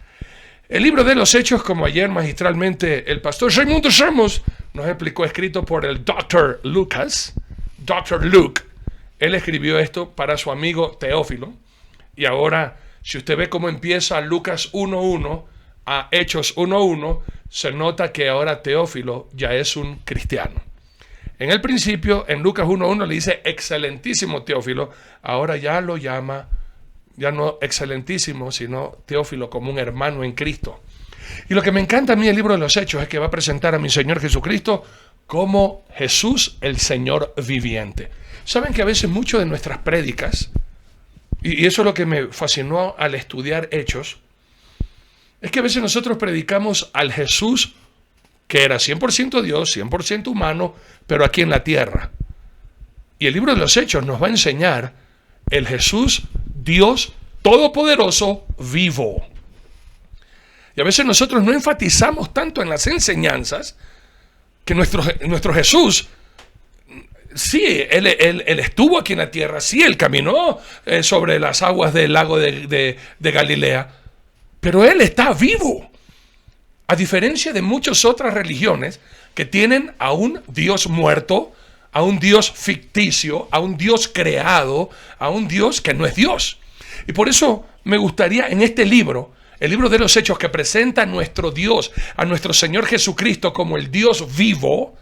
S3: El libro de los Hechos, como ayer magistralmente el pastor Raimundo Ramos nos explicó, escrito por el Dr. Luke. Él escribió esto para su amigo Teófilo. Y ahora, si usted ve cómo empieza Lucas 1.1 a Hechos 1.1, se nota que ahora Teófilo ya es un cristiano. En el principio, en Lucas 1.1 le dice excelentísimo Teófilo, ahora ya lo llama, ya no excelentísimo, sino Teófilo, como un hermano en Cristo. Y lo que me encanta a mí el libro de los Hechos es que va a presentar a mi Señor Jesucristo como Jesús el Señor viviente. ¿Saben que a veces mucho de nuestras prédicas, y eso es lo que me fascinó al estudiar Hechos, es que a veces nosotros predicamos al Jesús que era 100% Dios, 100% humano, pero aquí en la tierra. Y el libro de los Hechos nos va a enseñar el Jesús, Dios todopoderoso, vivo. Y a veces nosotros no enfatizamos tanto en las enseñanzas que nuestro Jesús, sí, él estuvo aquí en la tierra, sí, él caminó sobre las aguas del lago de Galilea, pero él está vivo. A diferencia de muchas otras religiones que tienen a un Dios muerto, a un Dios ficticio, a un Dios creado, a un Dios que no es Dios. Y por eso me gustaría en este libro, el libro de los Hechos, que presenta a nuestro Dios, a nuestro Señor Jesucristo como el Dios vivo.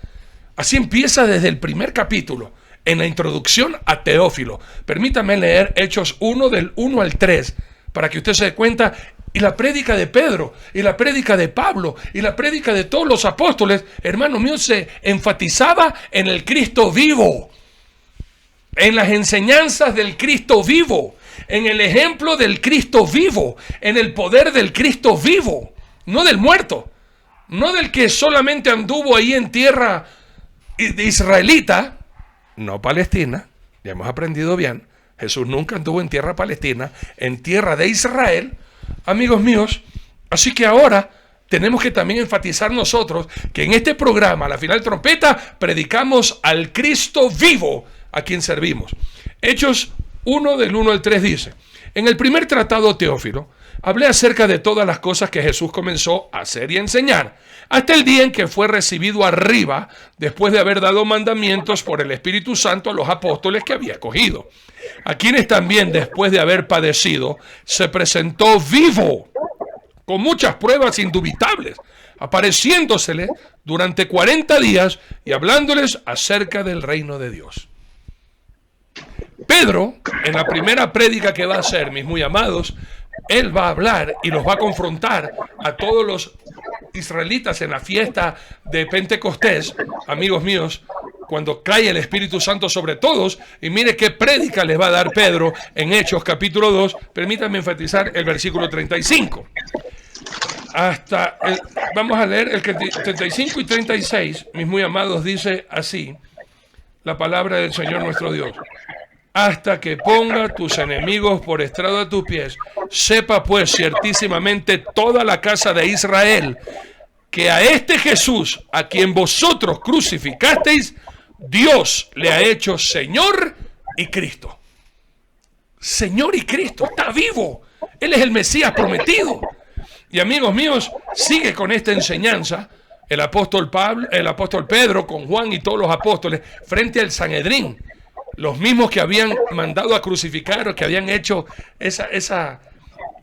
S3: Así empieza desde el primer capítulo, en la introducción a Teófilo. Permítame leer Hechos 1 del 1 al 3, para que usted se dé cuenta. Y la prédica de Pedro, y la prédica de Pablo, y la prédica de todos los apóstoles, hermano mío, se enfatizaba en el Cristo vivo, en las enseñanzas del Cristo vivo, en el ejemplo del Cristo vivo, en el poder del Cristo vivo, no del muerto, no del que solamente anduvo ahí en tierra israelita, no palestina. Ya hemos aprendido bien, Jesús nunca anduvo en tierra palestina, en tierra de Israel, amigos míos. Así que ahora tenemos que también enfatizar nosotros que en este programa, a la final trompeta, predicamos al Cristo vivo a quien servimos. Hechos 1 del 1 al 3 dice: en el primer tratado, Teófilo, hablé acerca de todas las cosas que Jesús comenzó a hacer y enseñar, hasta el día en que fue recibido arriba, después de haber dado mandamientos por el Espíritu Santo a los apóstoles que había escogido, a quienes también, después de haber padecido, se presentó vivo, con muchas pruebas indubitables, apareciéndosele durante 40 días y hablándoles acerca del reino de Dios. Pedro, en la primera prédica que va a hacer, mis muy amados, él va a hablar y los va a confrontar a todos los israelitas en la fiesta de Pentecostés, amigos míos, cuando cae el Espíritu Santo sobre todos. Y mire qué prédica les va a dar Pedro en Hechos capítulo 2. Permítanme enfatizar el versículo 35. Vamos a leer el 35 y 36, mis muy amados, dice así la palabra del Señor nuestro Dios: hasta que ponga tus enemigos por estrado de tus pies. Sepa pues ciertísimamente toda la casa de Israel que a este Jesús, a quien vosotros crucificasteis, Dios le ha hecho Señor y Cristo. Señor y Cristo, está vivo. Él es el Mesías prometido. Y amigos míos, sigue con esta enseñanza el apóstol Pedro con Juan y todos los apóstoles frente al Sanedrín. Los mismos que habían mandado a crucificar o que habían hecho esa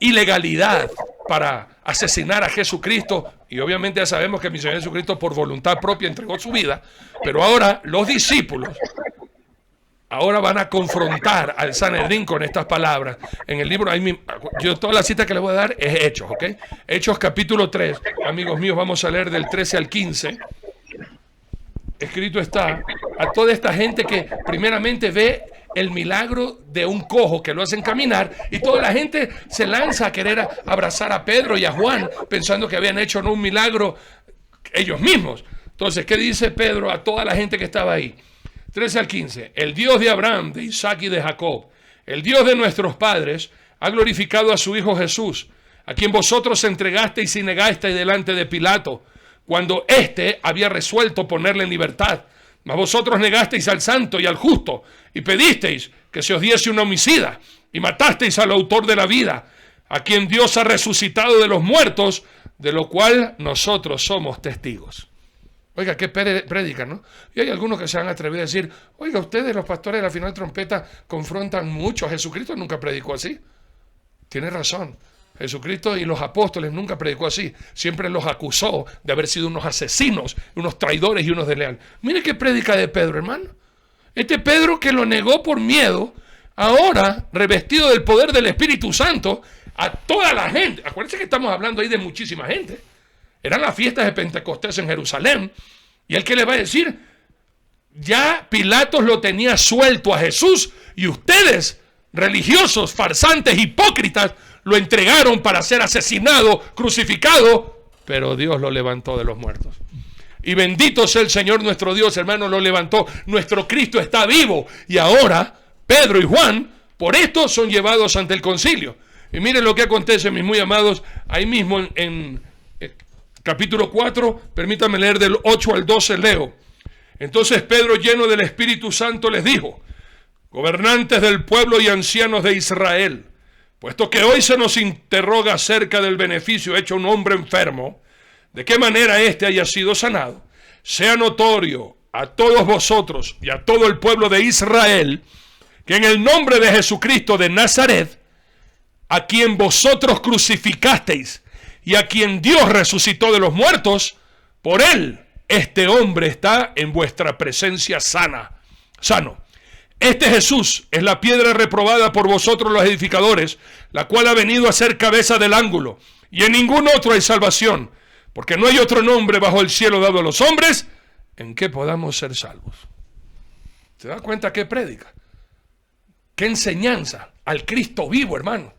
S3: ilegalidad para asesinar a Jesucristo, y obviamente ya sabemos que mi Señor Jesucristo por voluntad propia entregó su vida, pero ahora los discípulos ahora van a confrontar al Sanedrín con estas palabras. En el libro, yo toda la cita que les voy a dar es Hechos, ¿ok? Hechos capítulo 3, amigos míos, vamos a leer del 13 al 15. Escrito está a toda esta gente que primeramente ve el milagro de un cojo que lo hacen caminar, y toda la gente se lanza a querer abrazar a Pedro y a Juan pensando que habían hecho no un milagro ellos mismos. Entonces, ¿qué dice Pedro a toda la gente que estaba ahí? 13 al 15. El Dios de Abraham, de Isaac y de Jacob, el Dios de nuestros padres, ha glorificado a su Hijo Jesús, a quien vosotros entregasteis y negasteis delante de Pilato, cuando éste había resuelto ponerle en libertad. Mas vosotros negasteis al santo y al justo, y pedisteis que se os diese un homicida, y matasteis al autor de la vida, a quien Dios ha resucitado de los muertos, de lo cual nosotros somos testigos. Oiga, qué prédica, ¿no? Y hay algunos que se han atrevido a decir, oiga, ustedes los pastores de la final trompeta confrontan mucho. Jesucristo nunca predicó así. Tiene razón. Jesucristo y los apóstoles nunca predicó así. Siempre los acusó de haber sido unos asesinos, unos traidores y unos desleales. Mire qué prédica de Pedro, hermano. Este Pedro que lo negó por miedo, ahora, revestido del poder del Espíritu Santo, a toda la gente. Acuérdense que estamos hablando ahí de muchísima gente. Eran las fiestas de Pentecostés en Jerusalén. Y él que le va a decir, ya Pilatos lo tenía suelto a Jesús y ustedes, religiosos, farsantes, hipócritas, lo entregaron para ser asesinado, crucificado, pero Dios lo levantó de los muertos. Y bendito sea el Señor nuestro Dios, hermano, lo levantó. Nuestro Cristo está vivo. Y ahora Pedro y Juan, por esto son llevados ante el concilio. Y miren lo que acontece, mis muy amados, ahí mismo en capítulo 4, permítanme leer del 8 al 12, leo. Entonces Pedro, lleno del Espíritu Santo, les dijo, gobernantes del pueblo y ancianos de Israel, puesto que hoy se nos interroga acerca del beneficio hecho a un hombre enfermo, de qué manera éste haya sido sanado, sea notorio a todos vosotros y a todo el pueblo de Israel, que en el nombre de Jesucristo de Nazaret, a quien vosotros crucificasteis y a quien Dios resucitó de los muertos, por él este hombre está en vuestra presencia sano. Este Jesús es la piedra reprobada por vosotros los edificadores, la cual ha venido a ser cabeza del ángulo, y en ningún otro hay salvación, porque no hay otro nombre bajo el cielo dado a los hombres en que podamos ser salvos. ¿Se da cuenta qué prédica? ¿Qué enseñanza? Al Cristo vivo, hermano.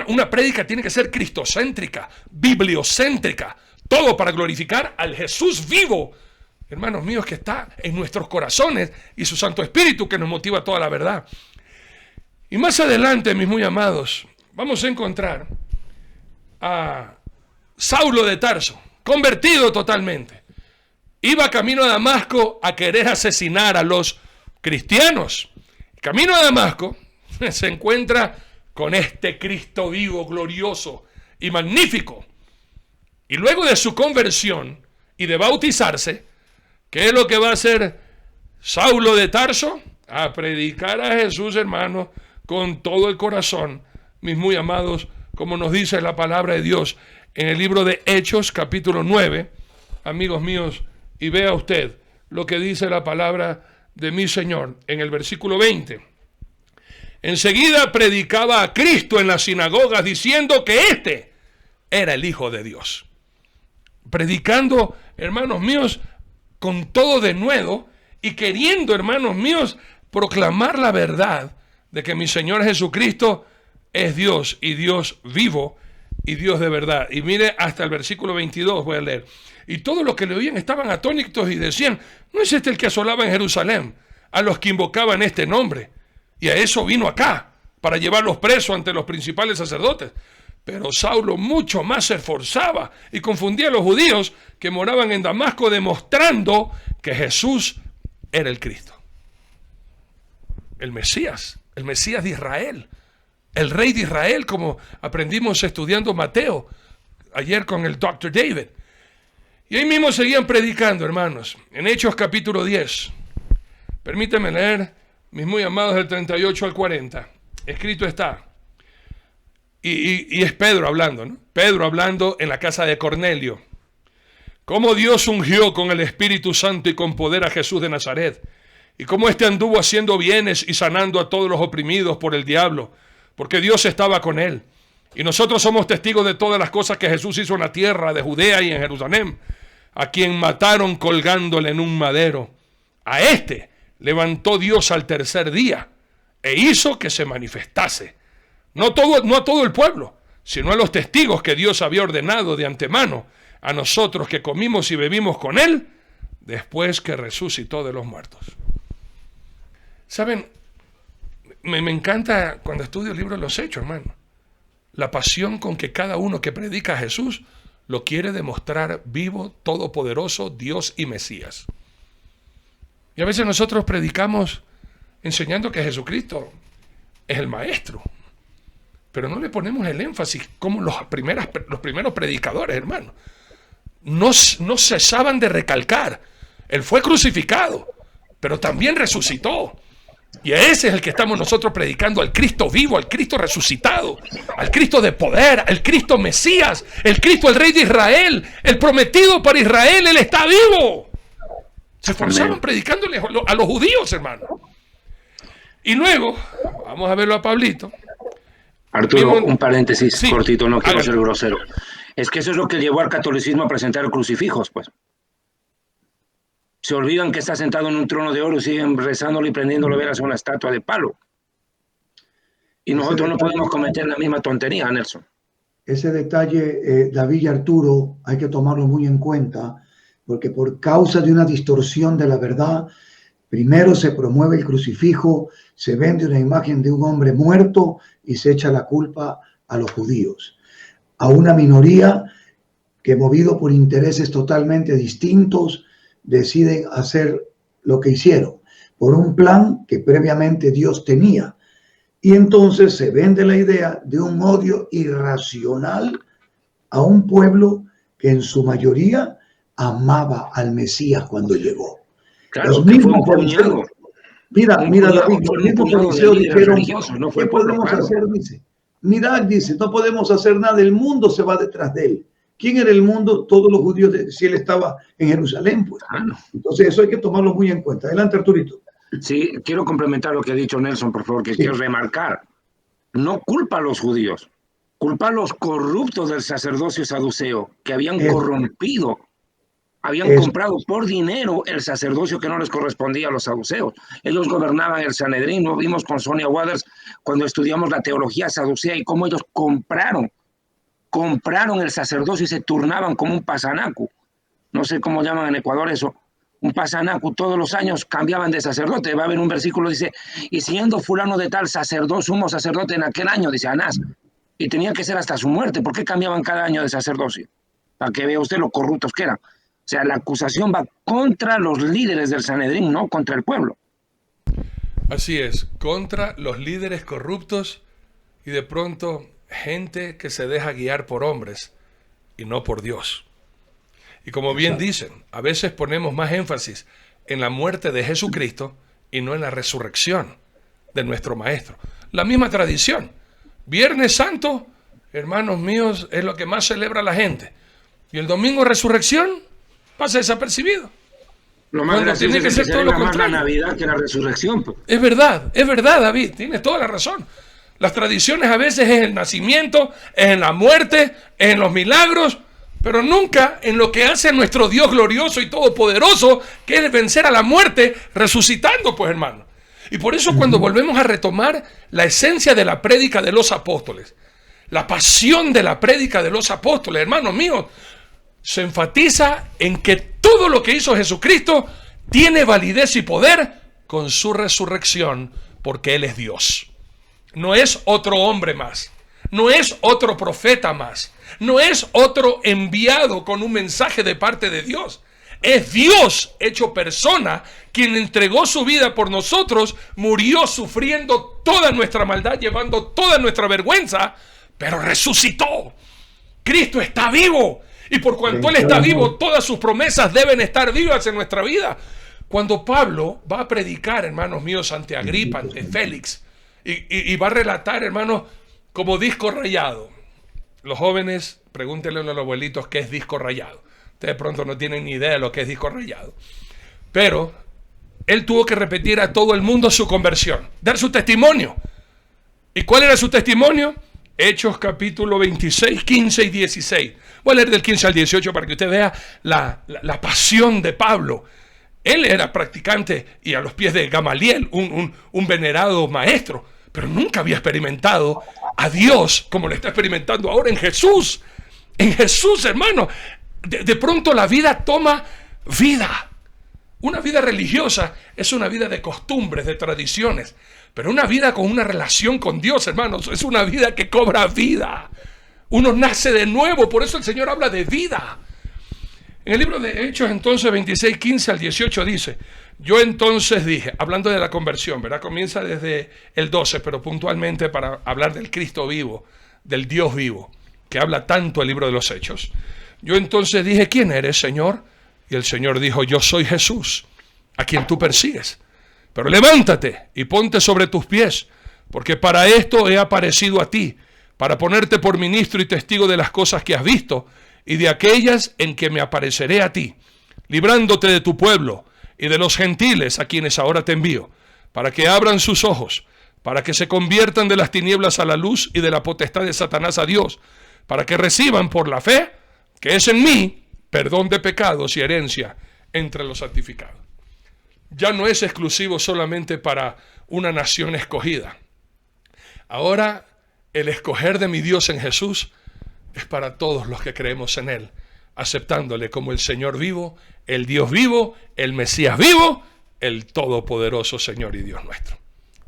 S3: Una prédica tiene que ser cristocéntrica, bibliocéntrica, todo para glorificar al Jesús vivo, hermanos míos, que está en nuestros corazones, y su Santo Espíritu que nos motiva toda la verdad. Y más adelante, mis muy amados, vamos a encontrar a Saulo de Tarso, convertido totalmente. Iba camino a Damasco a querer asesinar a los cristianos. Camino a Damasco se encuentra con este Cristo vivo, glorioso y magnífico. Y luego de su conversión y de bautizarse, ¿qué es lo que va a hacer Saulo de Tarso? A predicar a Jesús, hermano, con todo el corazón, mis muy amados, como nos dice la palabra de Dios en el libro de Hechos, capítulo 9, amigos míos, y vea usted lo que dice la palabra de mi Señor en el versículo 20. Enseguida predicaba a Cristo en las sinagogas diciendo que éste era el Hijo de Dios. Predicando, hermanos míos, con todo denuedo y queriendo, hermanos míos, proclamar la verdad de que mi Señor Jesucristo es Dios y Dios vivo y Dios de verdad. Y mire hasta el versículo 22, voy a leer. Y todos los que le oían estaban atónitos y decían, ¿no es este el que asolaba en Jerusalén a los que invocaban este nombre? Y a eso vino acá, para llevarlos presos ante los principales sacerdotes. Pero Saulo mucho más se esforzaba y confundía a los judíos que moraban en Damasco, demostrando que Jesús era el Cristo. El Mesías de Israel, el Rey de Israel, como aprendimos estudiando Mateo ayer con el Dr. David. Y ahí mismo seguían predicando, hermanos, en Hechos capítulo 10. Permíteme leer, mis muy amados, del 38 al 40. Escrito está: Y es Pedro hablando, ¿no? Pedro hablando en la casa de Cornelio. Cómo Dios ungió con el Espíritu Santo y con poder a Jesús de Nazaret. Y cómo éste anduvo haciendo bienes y sanando a todos los oprimidos por el diablo. Porque Dios estaba con él. Y nosotros somos testigos de todas las cosas que Jesús hizo en la tierra de Judea y en Jerusalén. A quien mataron colgándole en un madero. A este levantó Dios al tercer día e hizo que se manifestase. No a todo el pueblo, sino a los testigos que Dios había ordenado de antemano, a nosotros que comimos y bebimos con él, después que resucitó de los muertos. ¿Saben? Me encanta cuando estudio el libro de los Hechos, hermano. La pasión con que cada uno que predica a Jesús lo quiere demostrar vivo, todopoderoso, Dios y Mesías. Y a veces nosotros predicamos enseñando que Jesucristo es el maestro, pero no le ponemos el énfasis como los primeros predicadores, hermano. No cesaban de recalcar. Él fue crucificado, pero también resucitó. Y ese es el que estamos nosotros predicando, al Cristo vivo, al Cristo resucitado, al Cristo de poder, al Cristo Mesías, el Cristo, el Rey de Israel, el prometido para Israel. Él está vivo. Se esforzaban predicándole a los judíos, hermano. Y luego, vamos a verlo a Pablito.
S6: Arturo, un paréntesis
S3: sí,
S6: cortito, no quiero ser grosero. Es que eso es lo que llevó al catolicismo a presentar crucifijos, pues. Se olvidan que está sentado en un trono de oro y siguen rezándolo y prendiéndolo velas a una estatua de palo. Y nosotros no podemos cometer la misma tontería, Nelson.
S4: Ese detalle, David y Arturo, hay que tomarlo muy en cuenta, porque por causa de una distorsión de la verdad, primero se promueve el crucifijo, se vende una imagen de un hombre muerto y se echa la culpa a los judíos, a una minoría que, movido por intereses totalmente distintos, deciden hacer lo que hicieron por un plan que previamente Dios tenía. Y entonces se vende la idea de un odio irracional a un pueblo que en su mayoría amaba al Mesías cuando llegó.
S6: Claro,
S4: los
S6: que fue
S4: mismos
S6: un puñado.
S4: Mira, David, los mismos fariseos dijeron,
S6: no fue
S4: ¿qué podemos hacer? Dice, mirad, dice, no podemos hacer nada, el mundo se va detrás de él. ¿Quién era el mundo? Todos los judíos, si él estaba en Jerusalén, pues. Entonces eso hay que tomarlo muy en cuenta. Adelante, Arturito.
S6: Sí, quiero complementar lo que ha dicho Nelson, por favor, que quiero remarcar. No culpa a los judíos, culpa a los corruptos del sacerdocio saduceo, que habían corrompido, habían comprado por dinero el sacerdocio que no les correspondía a los saduceos. Ellos gobernaban el Sanedrín. Lo vimos con Sonia Waters cuando estudiamos la teología saducea y cómo ellos compraron el sacerdocio y se turnaban como un pasanacu. No sé cómo llaman en Ecuador eso. Un pasanacu, todos los años cambiaban de sacerdote. Va a haber un versículo, dice, y siendo fulano de tal sacerdote, sumo sacerdote en aquel año, dice Anás, y tenía que ser hasta su muerte. ¿Por qué cambiaban cada año de sacerdocio? Para que vea usted lo corruptos que eran. O sea, la acusación va contra los líderes del Sanedrín, no contra el pueblo.
S3: Así es, contra los líderes corruptos y de pronto gente que se deja guiar por hombres y no por Dios. Y como bien dicen, a veces ponemos más énfasis en la muerte de Jesucristo y no en la resurrección de nuestro Maestro. La misma tradición. Viernes Santo, hermanos míos, es lo que más celebra la gente. Y el domingo resurrección pasa desapercibido.
S6: Lo más gracioso tiene que ser todo lo contrario. La Navidad que la resurrección. Pues.
S3: Es verdad, David, tienes toda la razón. Las tradiciones a veces es el nacimiento, es en la muerte, es en los milagros, pero nunca en lo que hace nuestro Dios glorioso y todopoderoso, que es vencer a la muerte resucitando, pues, hermano. Y por eso cuando volvemos a retomar la esencia de la prédica de los apóstoles, la pasión de la prédica de los apóstoles, hermanos míos, se enfatiza en que todo lo que hizo Jesucristo tiene validez y poder con su resurrección, porque Él es Dios. No es otro hombre más, no es otro profeta más, no es otro enviado con un mensaje de parte de Dios. Es Dios hecho persona quien entregó su vida por nosotros, murió sufriendo toda nuestra maldad, llevando toda nuestra vergüenza, pero resucitó. Cristo está vivo. Y por cuanto Él está vivo, todas sus promesas deben estar vivas en nuestra vida. Cuando Pablo va a predicar, hermanos míos, ante Agripa, ante Félix, y va a relatar, hermanos, como disco rayado. Los jóvenes, pregúntenle a los abuelitos qué es disco rayado. Ustedes de pronto no tienen ni idea de lo que es disco rayado. Pero él tuvo que repetir a todo el mundo su conversión, dar su testimonio. ¿Y cuál era su testimonio? Hechos capítulo 26, 15 y 16. Voy a leer del 15 al 18 para que usted vea la pasión de Pablo. Él era practicante y a los pies de Gamaliel, un venerado maestro, pero nunca había experimentado a Dios como lo está experimentando ahora en Jesús. En Jesús, hermano. De pronto la vida toma vida. Una vida religiosa es una vida de costumbres, de tradiciones. Pero una vida con una relación con Dios, hermanos, es una vida que cobra vida. Uno nace de nuevo, por eso el Señor habla de vida. En el libro de Hechos, entonces, 26, 15 al 18 dice, yo entonces dije, hablando de la conversión, ¿verdad? Comienza desde el 12, pero puntualmente para hablar del Cristo vivo, del Dios vivo, que habla tanto el libro de los Hechos. Yo entonces dije, ¿quién eres, Señor? Y el Señor dijo, yo soy Jesús, a quien tú persigues. Pero levántate y ponte sobre tus pies, porque para esto he aparecido a ti, para ponerte por ministro y testigo de las cosas que has visto y de aquellas en que me apareceré a ti, librándote de tu pueblo y de los gentiles a quienes ahora te envío, para que abran sus ojos, para que se conviertan de las tinieblas a la luz y de la potestad de Satanás a Dios, para que reciban por la fe, que es en mí, perdón de pecados y herencia entre los santificados. Ya no es exclusivo solamente para una nación escogida. Ahora el escoger de mi Dios en Jesús es para todos los que creemos en Él, aceptándole como el Señor vivo, el Dios vivo, el Mesías vivo, el todopoderoso Señor y Dios nuestro.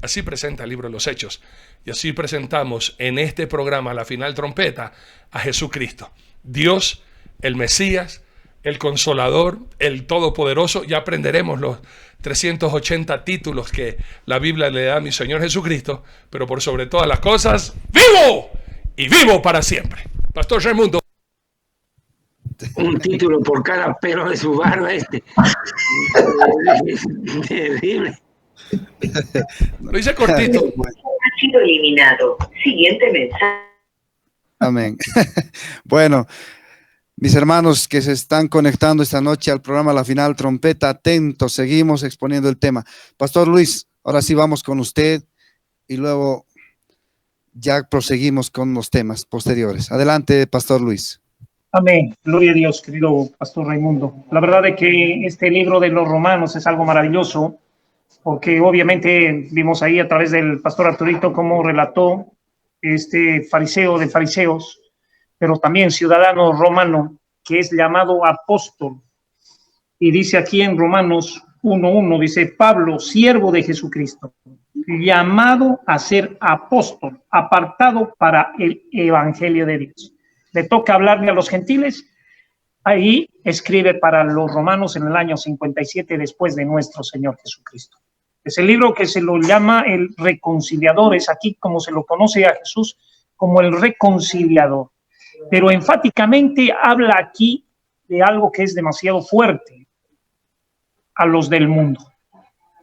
S3: Así presenta el libro de los Hechos, y así presentamos en este programa, La Final Trompeta, a Jesucristo, Dios, el Mesías, el Consolador, el Todopoderoso. Ya aprenderemos los 380 títulos que la Biblia le da a mi Señor Jesucristo, pero por sobre todas las cosas, ¡vivo! Y vivo para siempre. Pastor Raimundo.
S6: Un título por cada pelo de su barba terrible.
S3: Lo hice cortito.
S7: Ha sido eliminado. Siguiente mensaje.
S2: Amén. Bueno, mis hermanos que se están conectando esta noche al programa La Final Trompeta, atentos, seguimos exponiendo el tema. Pastor Luis, ahora sí vamos con usted y luego ya proseguimos con los temas posteriores. Adelante, Pastor Luis.
S5: Amén. Gloria a Dios, querido Pastor Raimundo. La verdad es que este libro de los Romanos es algo maravilloso, porque obviamente vimos ahí a través del Pastor Arturito cómo relató este fariseo de fariseos, pero también ciudadano romano, que es llamado apóstol. Y dice aquí en Romanos 1:1, dice, Pablo, siervo de Jesucristo, llamado a ser apóstol, apartado para el evangelio de Dios. Le toca hablarle a los gentiles. Ahí escribe para los romanos en el año 57 después de nuestro Señor Jesucristo. Es el libro que se lo llama el reconciliador, es aquí como se lo conoce a Jesús como el reconciliador. Pero enfáticamente habla aquí de algo que es demasiado fuerte a los del mundo,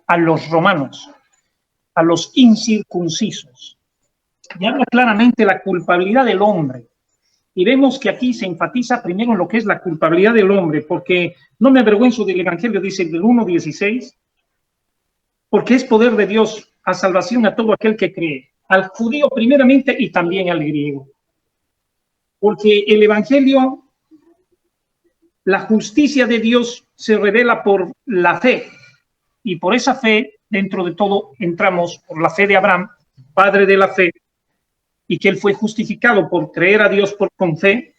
S5: a los romanos, a los incircuncisos. Y habla claramente la culpabilidad del hombre. Y vemos que aquí se enfatiza primero en lo que es la culpabilidad del hombre, porque no me avergüenzo del Evangelio, dice el 1:16, porque es poder de Dios a salvación a todo aquel que cree, al judío primeramente y también al griego. Porque el Evangelio, la justicia de Dios se revela por la fe, y por esa fe, dentro de todo, entramos por la fe de Abraham, padre de la fe, y que él fue justificado por creer a Dios con fe,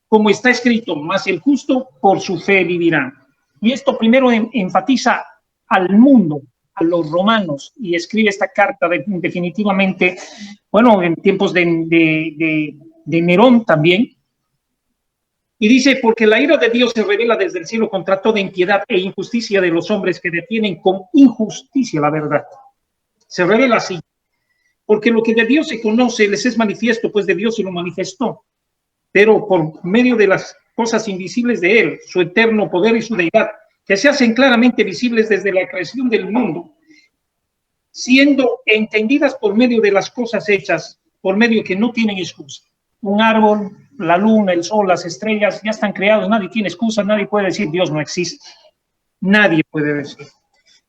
S5: como está escrito, mas el justo por su fe vivirá. Y esto primero enfatiza al mundo, a los romanos, y escribe esta carta definitivamente, bueno, en tiempos de Nerón también, y dice, porque la ira de Dios se revela desde el cielo contra toda impiedad e injusticia de los hombres que detienen con injusticia la verdad. Se revela así. Porque lo que de Dios se conoce les es manifiesto, pues de Dios se lo manifestó. Pero por medio de las cosas invisibles de Él, su eterno poder y su deidad, que se hacen claramente visibles desde la creación del mundo, siendo entendidas por medio de las cosas hechas, por medio que no tienen excusa. Un árbol, la luna, el sol, las estrellas ya están creados, nadie tiene excusa, nadie puede decir Dios no existe. Nadie puede decir.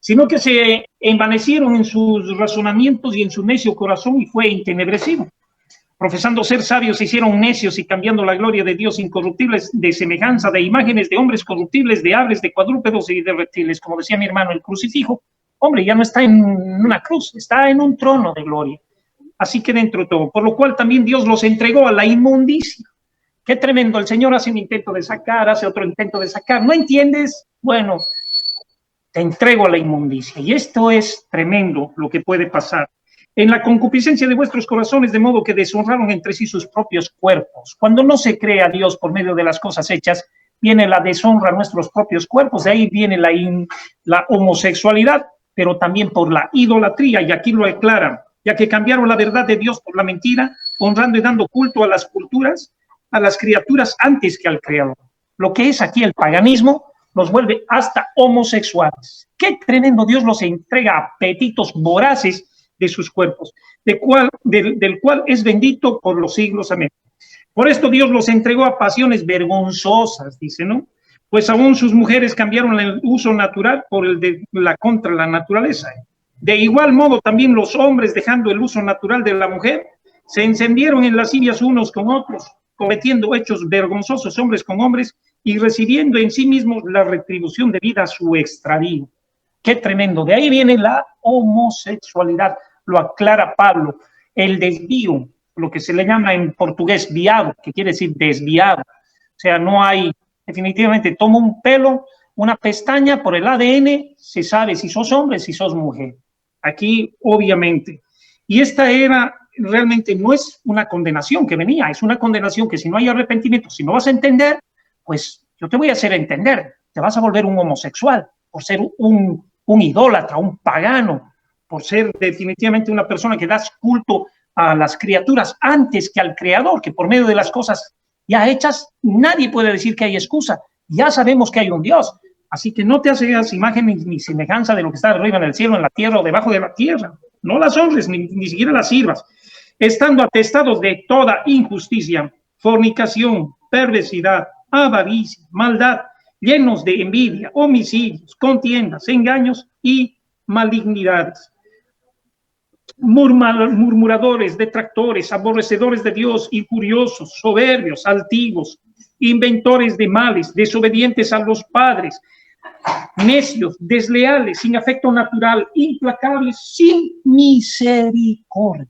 S5: Sino que se envanecieron en sus razonamientos y en su necio corazón y fue entenebrecido. Profesando ser sabios, se hicieron necios y cambiando la gloria de Dios incorruptibles de semejanza de imágenes de hombres corruptibles, de aves, de cuadrúpedos y de reptiles. Como decía mi hermano, el crucifijo, hombre, ya no está en una cruz, está en un trono de gloria. Así que dentro de todo, por lo cual también Dios los entregó a la inmundicia. Qué tremendo, el Señor hace un intento de sacar, hace otro intento de sacar. ¿No entiendes? Bueno, te entrego a la inmundicia. Y esto es tremendo lo que puede pasar. En la concupiscencia de vuestros corazones, de modo que deshonraron entre sí sus propios cuerpos. Cuando no se cree a Dios por medio de las cosas hechas, viene la deshonra a nuestros propios cuerpos. De ahí viene la homosexualidad, pero también por la idolatría. Y aquí lo aclaran, ya que cambiaron la verdad de Dios por la mentira, honrando y dando culto a las culturas, a las criaturas antes que al Creador. Lo que es aquí el paganismo los vuelve hasta homosexuales. Qué tremendo, Dios los entrega a apetitos voraces de sus cuerpos, del cual es bendito por los siglos. Amén. Por esto Dios los entregó a pasiones vergonzosas, dice, ¿no? Pues aún sus mujeres cambiaron el uso natural por el de la contra la naturaleza. De igual modo también los hombres, dejando el uso natural de la mujer, se encendieron en lascivias unos con otros, cometiendo hechos vergonzosos hombres con hombres y recibiendo en sí mismos la retribución debida a su extravío. Qué tremendo. De ahí viene la homosexualidad. Lo aclara Pablo. El desvío, lo que se le llama en portugués viado, que quiere decir desviado. O sea, no hay, definitivamente, toma un pelo, una pestaña, por el ADN, se sabe si sos hombre, si sos mujer. Aquí, obviamente. Y esta era, realmente no es una condenación que venía, es una condenación que si no hay arrepentimiento, si no vas a entender, pues yo te voy a hacer entender, te vas a volver un homosexual, por ser un idólatra, un pagano, por ser definitivamente una persona que das culto a las criaturas antes que al Creador, que por medio de las cosas ya hechas, nadie puede decir que hay excusa, ya sabemos que hay un Dios, así que no te hagas imagen ni semejanza de lo que está arriba en el cielo, en la tierra o debajo de la tierra, no las honres, ni siquiera las sirvas, estando atestados de toda injusticia, fornicación, perversidad, avaricia, maldad, llenos de envidia, homicidios, contiendas, engaños y malignidades. Murmuradores, detractores, aborrecedores de Dios, injuriosos, soberbios, altivos, inventores de males, desobedientes a los padres, necios, desleales, sin afecto natural, implacables, sin misericordia.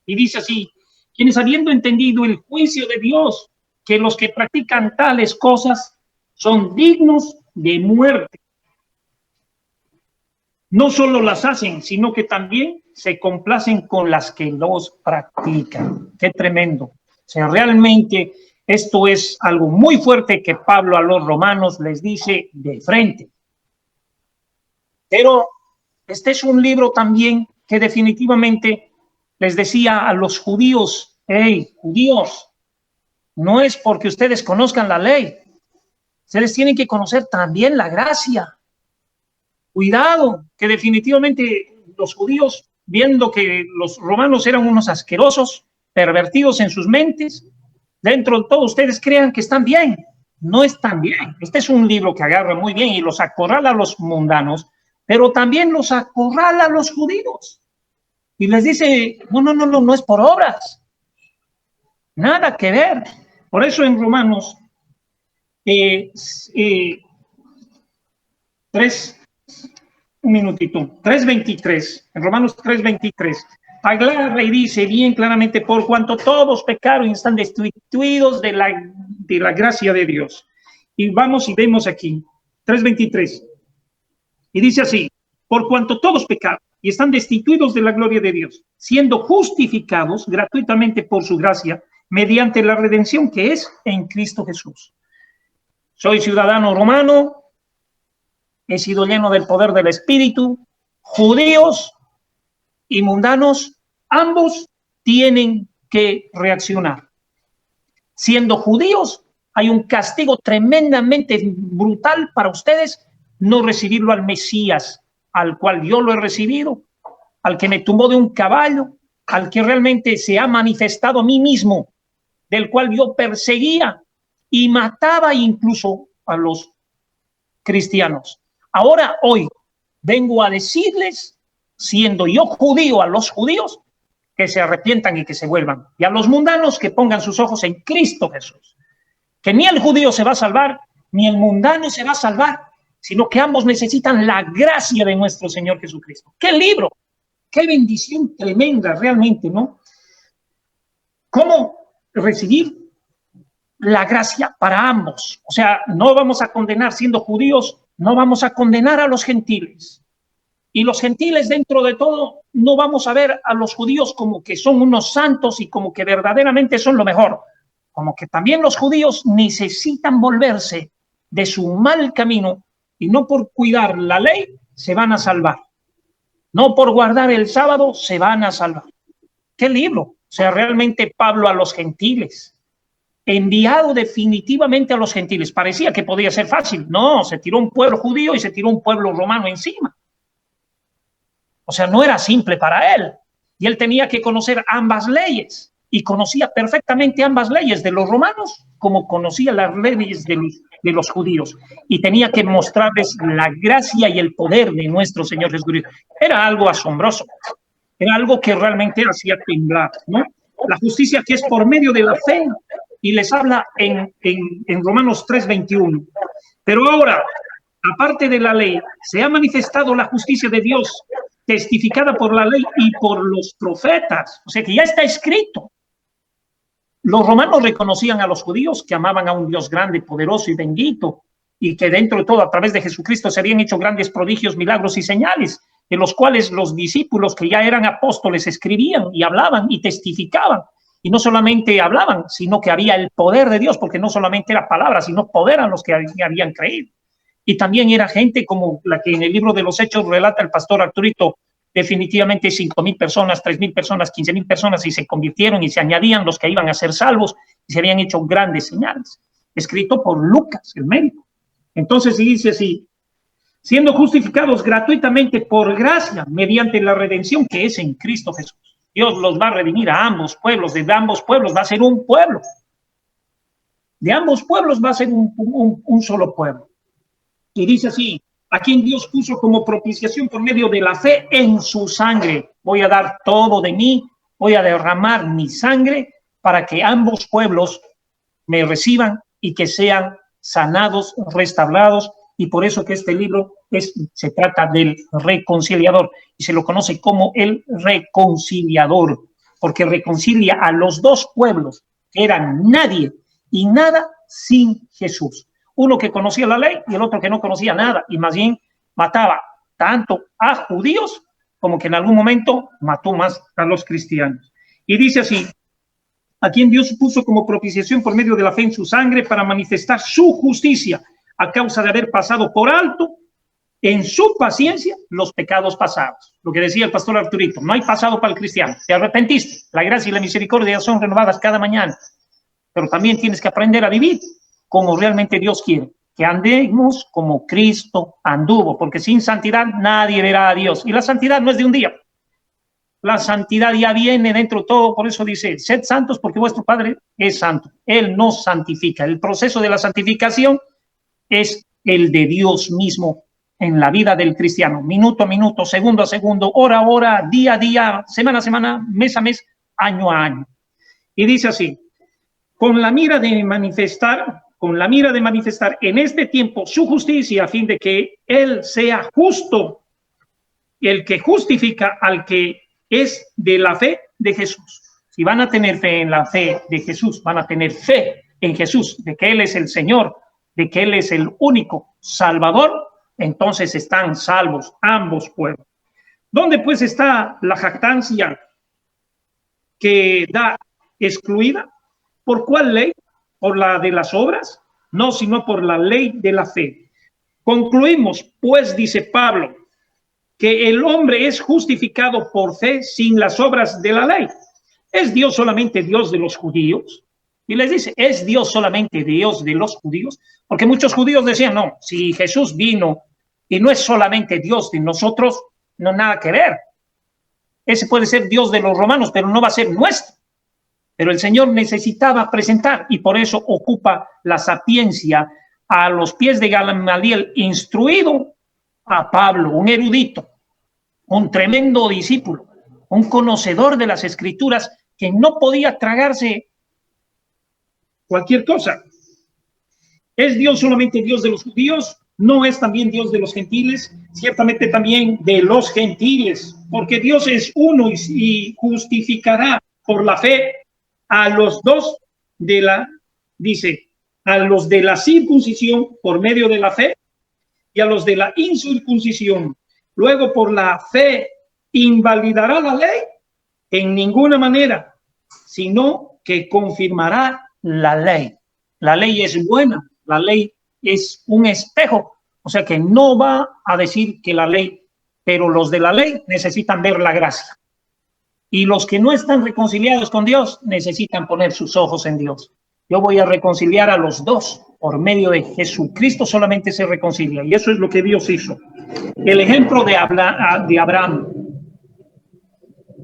S5: Y dice así, quienes habiendo entendido el juicio de Dios, que los que practican tales cosas son dignos de muerte. No solo las hacen, sino que también se complacen con las que los practican. Qué tremendo. O sea, realmente esto es algo muy fuerte que Pablo a los romanos les dice de frente. Pero este es un libro también que definitivamente les decía a los judíos, hey, judíos, no es porque ustedes conozcan la ley, ustedes tienen que conocer también la gracia. Cuidado, que definitivamente los judíos, viendo que los romanos eran unos asquerosos, pervertidos en sus mentes, dentro de todo ustedes crean que están bien. No están bien. Este es un libro que agarra muy bien y los acorrala a los mundanos, pero también los acorrala a los judíos. Y les dice, no es por obras. Nada que ver. Por eso en Romanos 3:23, en Romanos 3:23, agarra y dice bien claramente, por cuanto todos pecaron y están destituidos de la gracia de Dios. Y vamos y vemos aquí, 3:23, y dice así, por cuanto todos pecaron y están destituidos de la gloria de Dios, siendo justificados gratuitamente por su gracia, mediante la redención que es en Cristo Jesús. Soy ciudadano romano, he sido lleno del poder del Espíritu, judíos y mundanos, ambos tienen que reaccionar. Siendo judíos, hay un castigo tremendamente brutal para ustedes, no recibirlo al Mesías, al cual yo lo he recibido, al que me tumbó de un caballo, al que realmente se ha manifestado a mí mismo, del cual yo perseguía y mataba incluso a los cristianos. Ahora, hoy, vengo a decirles, siendo yo judío, a los judíos, que se arrepientan y que se vuelvan. Y a los mundanos que pongan sus ojos en Cristo Jesús. Que ni el judío se va a salvar, ni el mundano se va a salvar, sino que ambos necesitan la gracia de nuestro Señor Jesucristo. ¡Qué libro! ¡Qué bendición tremenda realmente!, ¿no? ¿Cómo recibir la gracia para ambos? O sea, no vamos a condenar, siendo judíos, no vamos a condenar a los gentiles. Y los gentiles, dentro de todo, no vamos a ver a los judíos como que son unos santos y como que verdaderamente son lo mejor. Como que también los judíos necesitan volverse de su mal camino y no por cuidar la ley se van a salvar. No por guardar el sábado se van a salvar. ¿Qué libro? O sea, realmente Pablo a los gentiles, enviado definitivamente a los gentiles. Parecía que podía ser fácil. No, se tiró un pueblo judío y se tiró un pueblo romano encima. O sea, no era simple para él. Y él tenía que conocer ambas leyes. Y conocía perfectamente ambas leyes de los romanos como conocía las leyes de los judíos. Y tenía que mostrarles la gracia y el poder de nuestro Señor Jesucristo. Era algo asombroso. Era algo que realmente hacía temblar, ¿no? La justicia que es por medio de la fe. Y les habla en Romanos 3:21. Pero ahora, aparte de la ley, se ha manifestado la justicia de Dios, testificada por la ley y por los profetas. O sea que ya está escrito. Los romanos reconocían a los judíos que amaban a un Dios grande, poderoso y bendito, y que dentro de todo, a través de Jesucristo, se habían hecho grandes prodigios, milagros y señales, de los cuales los discípulos que ya eran apóstoles escribían y hablaban y testificaban. Y no solamente hablaban, sino que había el poder de Dios, porque no solamente era palabra, sino poder a los que habían creído. Y también era gente como la que en el libro de los Hechos relata el pastor Arturito, definitivamente 5,000 personas, 3,000 personas, 15,000 personas, y se convirtieron y se añadían los que iban a ser salvos y se habían hecho grandes señales. Escrito por Lucas, el médico. Entonces dice así: siendo justificados gratuitamente por gracia mediante la redención que es en Cristo Jesús. Dios los va a redimir a ambos pueblos, de ambos pueblos va a ser un pueblo. De ambos pueblos va a ser un solo pueblo. Y dice así: a quien Dios puso como propiciación por medio de la fe en su sangre. Voy a dar todo de mí, voy a derramar mi sangre para que ambos pueblos me reciban y que sean sanados, restaurados. Y por eso que este libro se trata del reconciliador y se lo conoce como el reconciliador, porque reconcilia a los dos pueblos que eran nadie y nada sin Jesús. Uno que conocía la ley y el otro que no conocía nada y más bien mataba tanto a judíos como que en algún momento mató más a los cristianos. Y dice así: a quien Dios puso como propiciación por medio de la fe en su sangre para manifestar su justicia a causa de haber pasado por alto en su paciencia los pecados pasados. Lo que decía el pastor Arturito: no hay pasado para el cristiano. Te arrepentiste, la gracia y la misericordia son renovadas cada mañana, pero también tienes que aprender a vivir como realmente Dios quiere, que andemos como Cristo anduvo, porque sin santidad nadie verá a Dios. Y la santidad no es de un día. La santidad ya viene dentro de todo, por eso dice: sed santos porque vuestro Padre es santo. Él nos santifica. El proceso de la santificación es el de Dios mismo en la vida del cristiano, minuto a minuto, segundo a segundo, hora a hora, día a día, semana a semana, mes a mes, año a año. Y dice así: con la mira de manifestar en este tiempo su justicia, a fin de que Él sea justo, el que justifica al que es de la fe de Jesús. Si van a tener fe en la fe de Jesús, van a tener fe en Jesús, de que Él es el Señor, de que Él es el único Salvador, entonces están salvos ambos pueblos. ¿Dónde pues está la jactancia que da excluida? ¿Por cuál ley? ¿Por la de las obras? No, sino por la ley de la fe. Concluimos, pues, dice Pablo, que el hombre es justificado por fe sin las obras de la ley. ¿Es Dios solamente Dios de los judíos? Y les dice: ¿es Dios solamente Dios de los judíos? Porque muchos judíos decían: no, si Jesús vino y no es solamente Dios de nosotros, no nada que ver. ese puede ser Dios de los romanos, pero no va a ser nuestro. Pero el Señor necesitaba presentar y por eso ocupa la sapiencia a los pies de Gamaliel, instruido a Pablo, un erudito, un tremendo discípulo, un conocedor de las Escrituras que no podía tragarse cualquier cosa. ¿Es Dios solamente Dios de los judíos? ¿No es también Dios de los gentiles? Ciertamente también de los gentiles, porque Dios es uno y justificará por la fe a los dos de la, dice, a los de la circuncisión por medio de la fe y a los de la incircuncisión. Luego por la fe invalidará la ley en ninguna manera, sino que confirmará la ley. La ley es buena, la ley es un espejo, o sea que no va a decir que la ley, pero los de la ley necesitan ver la gracia. Y los que no están reconciliados con Dios necesitan poner sus ojos en Dios. Yo voy a reconciliar a los dos. Por medio de Jesucristo solamente se reconcilia. Y eso es lo que Dios hizo. El ejemplo de Abraham.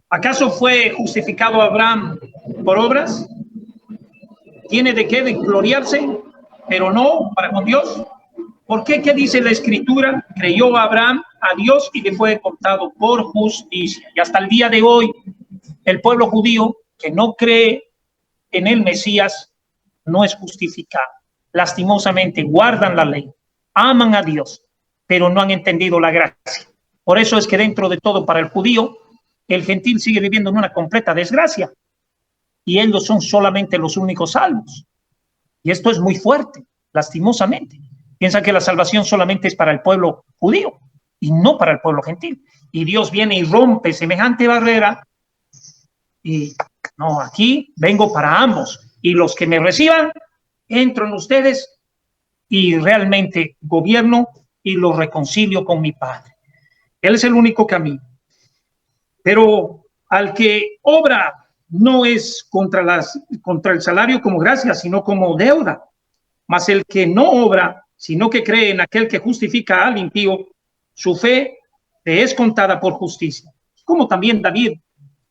S5: ¿Acaso fue justificado Abraham por obras? ¿Tiene de qué gloriarse? Pero no para con Dios. ¿Por qué? ¿Qué dice la Escritura? Creyó Abraham a Dios y le fue contado por justicia. Y hasta el día de hoy, el pueblo judío que no cree en el Mesías no es justificado. Lastimosamente guardan la ley, aman a Dios, pero no han entendido la gracia. Por eso es que dentro de todo, para el judío, el gentil sigue viviendo en una completa desgracia. Y ellos son solamente los únicos salvos. Y esto es muy fuerte, lastimosamente. Piensan que la salvación solamente es para el pueblo judío y no para el pueblo gentil. Y Dios viene y rompe semejante barrera. Y no, aquí vengo para ambos. Y los que me reciban, entro en ustedes y realmente gobierno y los reconcilio con mi Padre. Él es el único camino. Pero al que obra no es contra el salario como gracia, sino como deuda. Mas el que no obra, sino que cree en aquel que justifica al impío, su fe le es contada por justicia. Como también David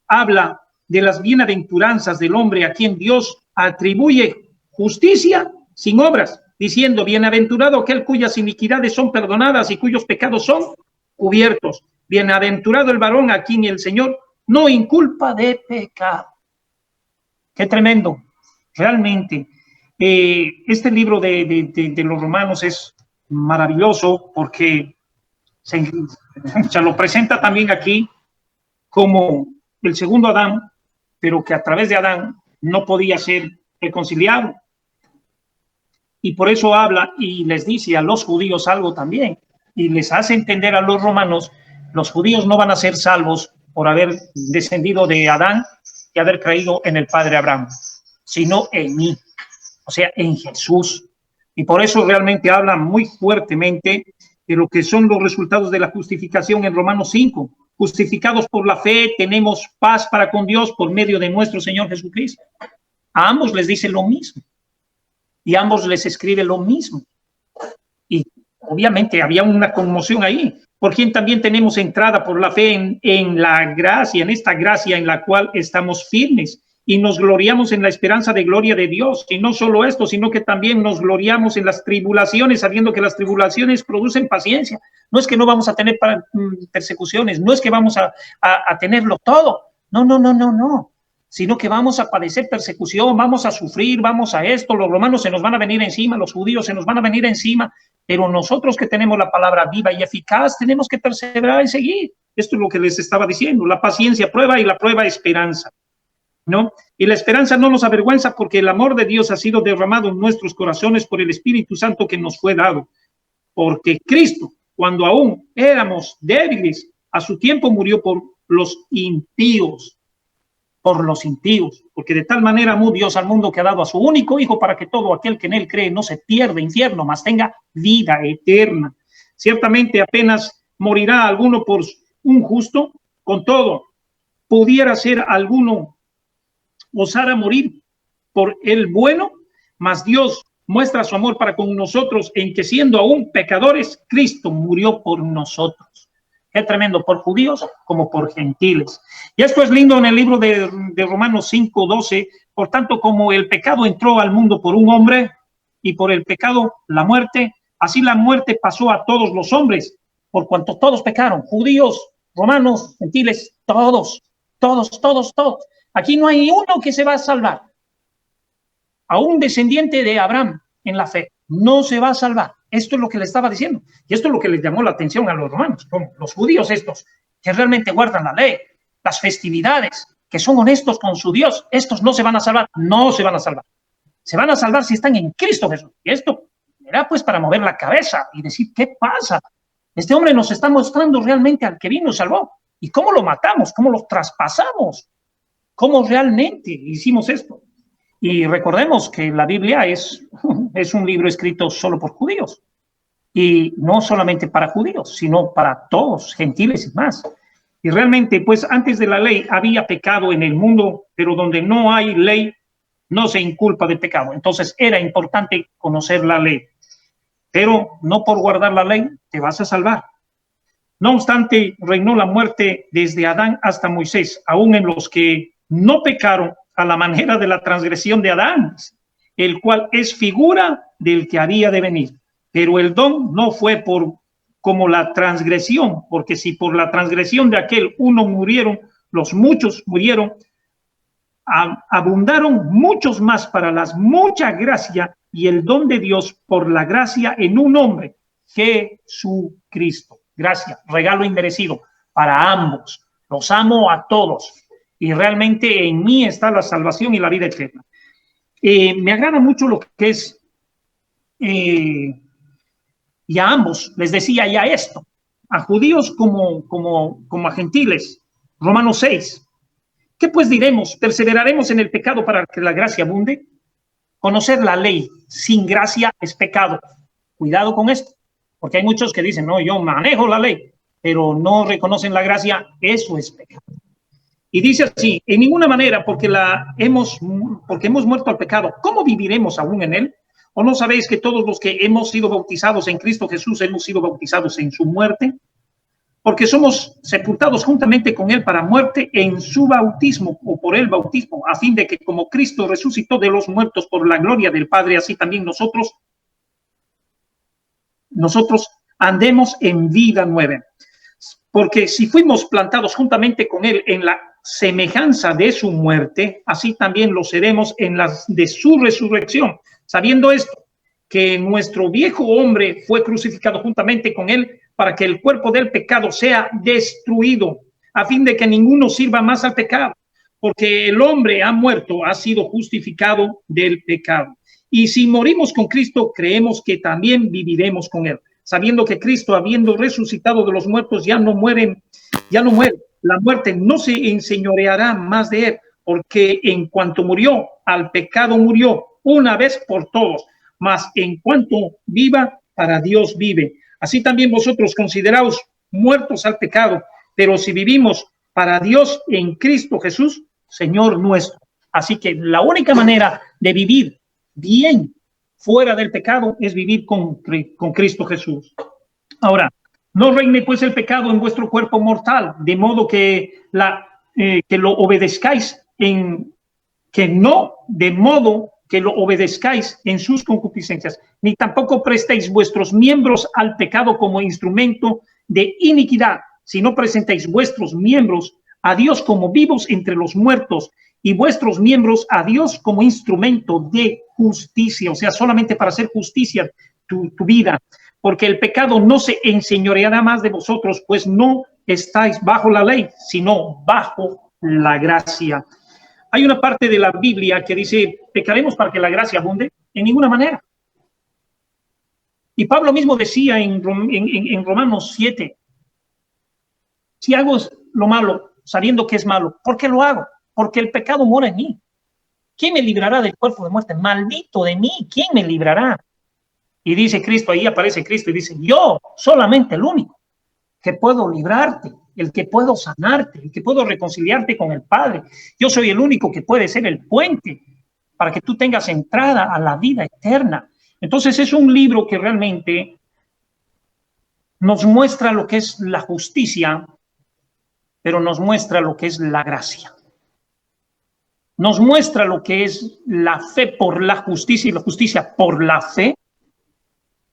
S5: habla de las bienaventuranzas del hombre a quien Dios atribuye justicia sin obras, diciendo, bienaventurado aquel cuyas iniquidades son perdonadas y cuyos pecados son cubiertos. Bienaventurado el varón a quien el Señor no inculpa de pecado. Qué tremendo. Realmente, este libro de los Romanos es maravilloso porque se lo presenta también aquí como el segundo Adán, pero que a través de Adán no podía ser reconciliado. Y por eso habla y les dice a los judíos algo también, y les hace entender a los romanos, los judíos no van a ser salvos por haber descendido de Adán y haber creído en el padre Abraham, sino en mí, o sea, en Jesús. Y por eso realmente habla muy fuertemente de lo que son los resultados de la justificación en Romanos 5. Justificados por la fe, tenemos paz para con Dios por medio de nuestro Señor Jesucristo. A ambos les dice lo mismo y a ambos les escribe lo mismo. Y obviamente había una conmoción ahí, por quien también tenemos entrada por la fe en la gracia, en esta gracia en la cual estamos firmes y nos gloriamos en la esperanza de gloria de Dios. Y no solo esto, sino que también nos gloriamos en las tribulaciones, sabiendo que las tribulaciones producen paciencia. No es que no vamos a tener persecuciones, no es que vamos a tenerlo todo. No. Sino que vamos a padecer persecución, vamos a sufrir, vamos a esto. Los romanos se nos van a venir encima, los judíos se nos van a venir encima. Pero nosotros que tenemos la palabra viva y eficaz, tenemos que perseverar y seguir. Esto es lo que les estaba diciendo. La paciencia prueba y la prueba esperanza, ¿no? Y la esperanza no nos avergüenza porque el amor de Dios ha sido derramado en nuestros corazones por el Espíritu Santo que nos fue dado. Porque Cristo, cuando aún éramos débiles, a su tiempo murió por los impíos. Porque de tal manera amó Dios al mundo que ha dado a su único Hijo para que todo aquel que en él cree no se pierda infierno, mas tenga vida eterna. Ciertamente apenas morirá alguno por un justo, con todo, pudiera ser alguno osara morir por el bueno, mas Dios muestra su amor para con nosotros en que siendo aún pecadores, Cristo murió por nosotros. Qué tremendo, por judíos como por gentiles. Y esto es lindo en el libro de Romanos 5:12. Por tanto, como el pecado entró al mundo por un hombre y por el pecado la muerte, así la muerte pasó a todos los hombres, por cuanto todos pecaron, judíos, romanos, gentiles, todos. Aquí no hay uno que se va a salvar. A un descendiente de Abraham en la fe no se va a salvar. Esto es lo que le estaba diciendo. Y esto es lo que les llamó la atención a los romanos, los judíos estos, que realmente guardan la ley, las festividades, que son honestos con su Dios. Estos no se van a salvar. No se van a salvar. Se van a salvar si están en Cristo Jesús. Y esto era pues para mover la cabeza y decir, ¿qué pasa? Este hombre nos está mostrando realmente al que vino y salvó. ¿Y cómo lo matamos? ¿Cómo lo traspasamos? ¿Cómo realmente hicimos esto? Y recordemos que la Biblia es un libro escrito solo por judíos. Y no solamente para judíos, sino para todos, gentiles y más. Y realmente, pues antes de la ley había pecado en el mundo, pero donde no hay ley, no se inculpa de pecado. Entonces era importante conocer la ley. Pero no por guardar la ley te vas a salvar. No obstante, reinó la muerte desde Adán hasta Moisés, aún en los que no pecaron a la manera de la transgresión de Adán, el cual es figura del que había de venir. Pero el don no fue como la transgresión, porque si por la transgresión de aquel uno murieron, los muchos murieron, abundaron muchos más para las mucha gracia y el don de Dios por la gracia en un hombre, Jesucristo. Gracia, regalo inmerecido para ambos. Los amo a todos. Y realmente en mí está la salvación y la vida eterna. Me agrada mucho lo que es, y a ambos les decía ya esto, a judíos como a gentiles. Romanos 6. ¿Qué pues diremos? ¿Perseveraremos en el pecado para que la gracia abunde? Conocer la ley sin gracia es pecado. Cuidado con esto, porque hay muchos que dicen, no, yo manejo la ley, pero no reconocen la gracia, eso es pecado. Y dice así, en ninguna manera, porque hemos muerto al pecado, ¿cómo viviremos aún en él? ¿O no sabéis que todos los que hemos sido bautizados en Cristo Jesús hemos sido bautizados en su muerte? Porque somos sepultados juntamente con él para muerte en su bautismo o por el bautismo, a fin de que como Cristo resucitó de los muertos por la gloria del Padre, así también nosotros andemos en vida nueva. Porque si fuimos plantados juntamente con él en la semejanza de su muerte, así también lo seremos en las de su resurrección, sabiendo esto, que nuestro viejo hombre fue crucificado juntamente con él para que el cuerpo del pecado sea destruido, a fin de que ninguno sirva más al pecado, porque el hombre ha muerto, ha sido justificado del pecado. Y si morimos con Cristo, creemos que también viviremos con él, sabiendo que Cristo, habiendo resucitado de los muertos, ya no muere. La muerte no se enseñoreará más de él, porque en cuanto murió, al pecado murió una vez por todos, mas en cuanto viva, para Dios vive. Así también vosotros consideraos muertos al pecado, pero si vivimos para Dios en Cristo Jesús, Señor nuestro. Así que la única manera de vivir bien fuera del pecado es vivir con Cristo Jesús. Ahora, no reine pues el pecado en vuestro cuerpo mortal, de modo que lo obedezcáis en sus concupiscencias, ni tampoco prestéis vuestros miembros al pecado como instrumento de iniquidad, sino presentéis vuestros miembros a Dios como vivos entre los muertos y vuestros miembros a Dios como instrumento de justicia, o sea, solamente para hacer justicia tu vida, porque el pecado no se enseñoreará más de vosotros, pues no estáis bajo la ley, sino bajo la gracia. Hay una parte de la Biblia que dice, ¿pecaremos para que la gracia abunde? En ninguna manera. Y Pablo mismo decía en Romanos 7, si hago lo malo, sabiendo que es malo, ¿por qué lo hago? Porque el pecado mora en mí. ¿Quién me librará del cuerpo de muerte? Maldito de mí, ¿quién me librará? Y dice Cristo, ahí aparece Cristo y dice, yo, solamente el único que puedo librarte, el que puedo sanarte, el que puedo reconciliarte con el Padre. Yo soy el único que puede ser el puente para que tú tengas entrada a la vida eterna. Entonces es un libro que realmente nos muestra lo que es la justicia, pero nos muestra lo que es la gracia. Nos muestra lo que es la fe por la justicia y la justicia por la fe,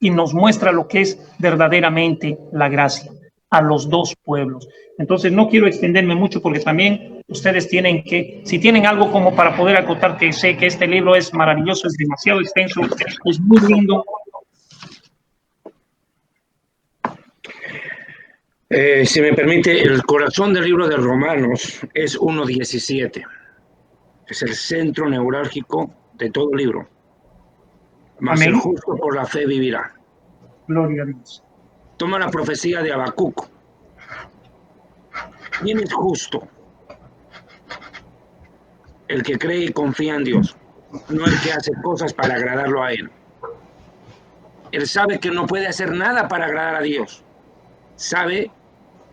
S5: y nos muestra lo que es verdaderamente la gracia a los dos pueblos. Entonces no quiero extenderme mucho porque también ustedes tienen que, si tienen algo como para poder acotar, que sé que este libro es maravilloso, es demasiado extenso, es muy lindo.
S6: Si me permite, el corazón del libro de Romanos es 1:17. Es el centro neurálgico de todo el libro. Mas
S5: Amén.
S6: el justo por la fe vivirá.
S5: Gloria a Dios.
S6: Toma la profecía de Habacuc. ¿Quién es justo? El que cree y confía en Dios, no el que hace cosas para agradarlo a Él. Él sabe que no puede hacer nada para agradar a Dios. Sabe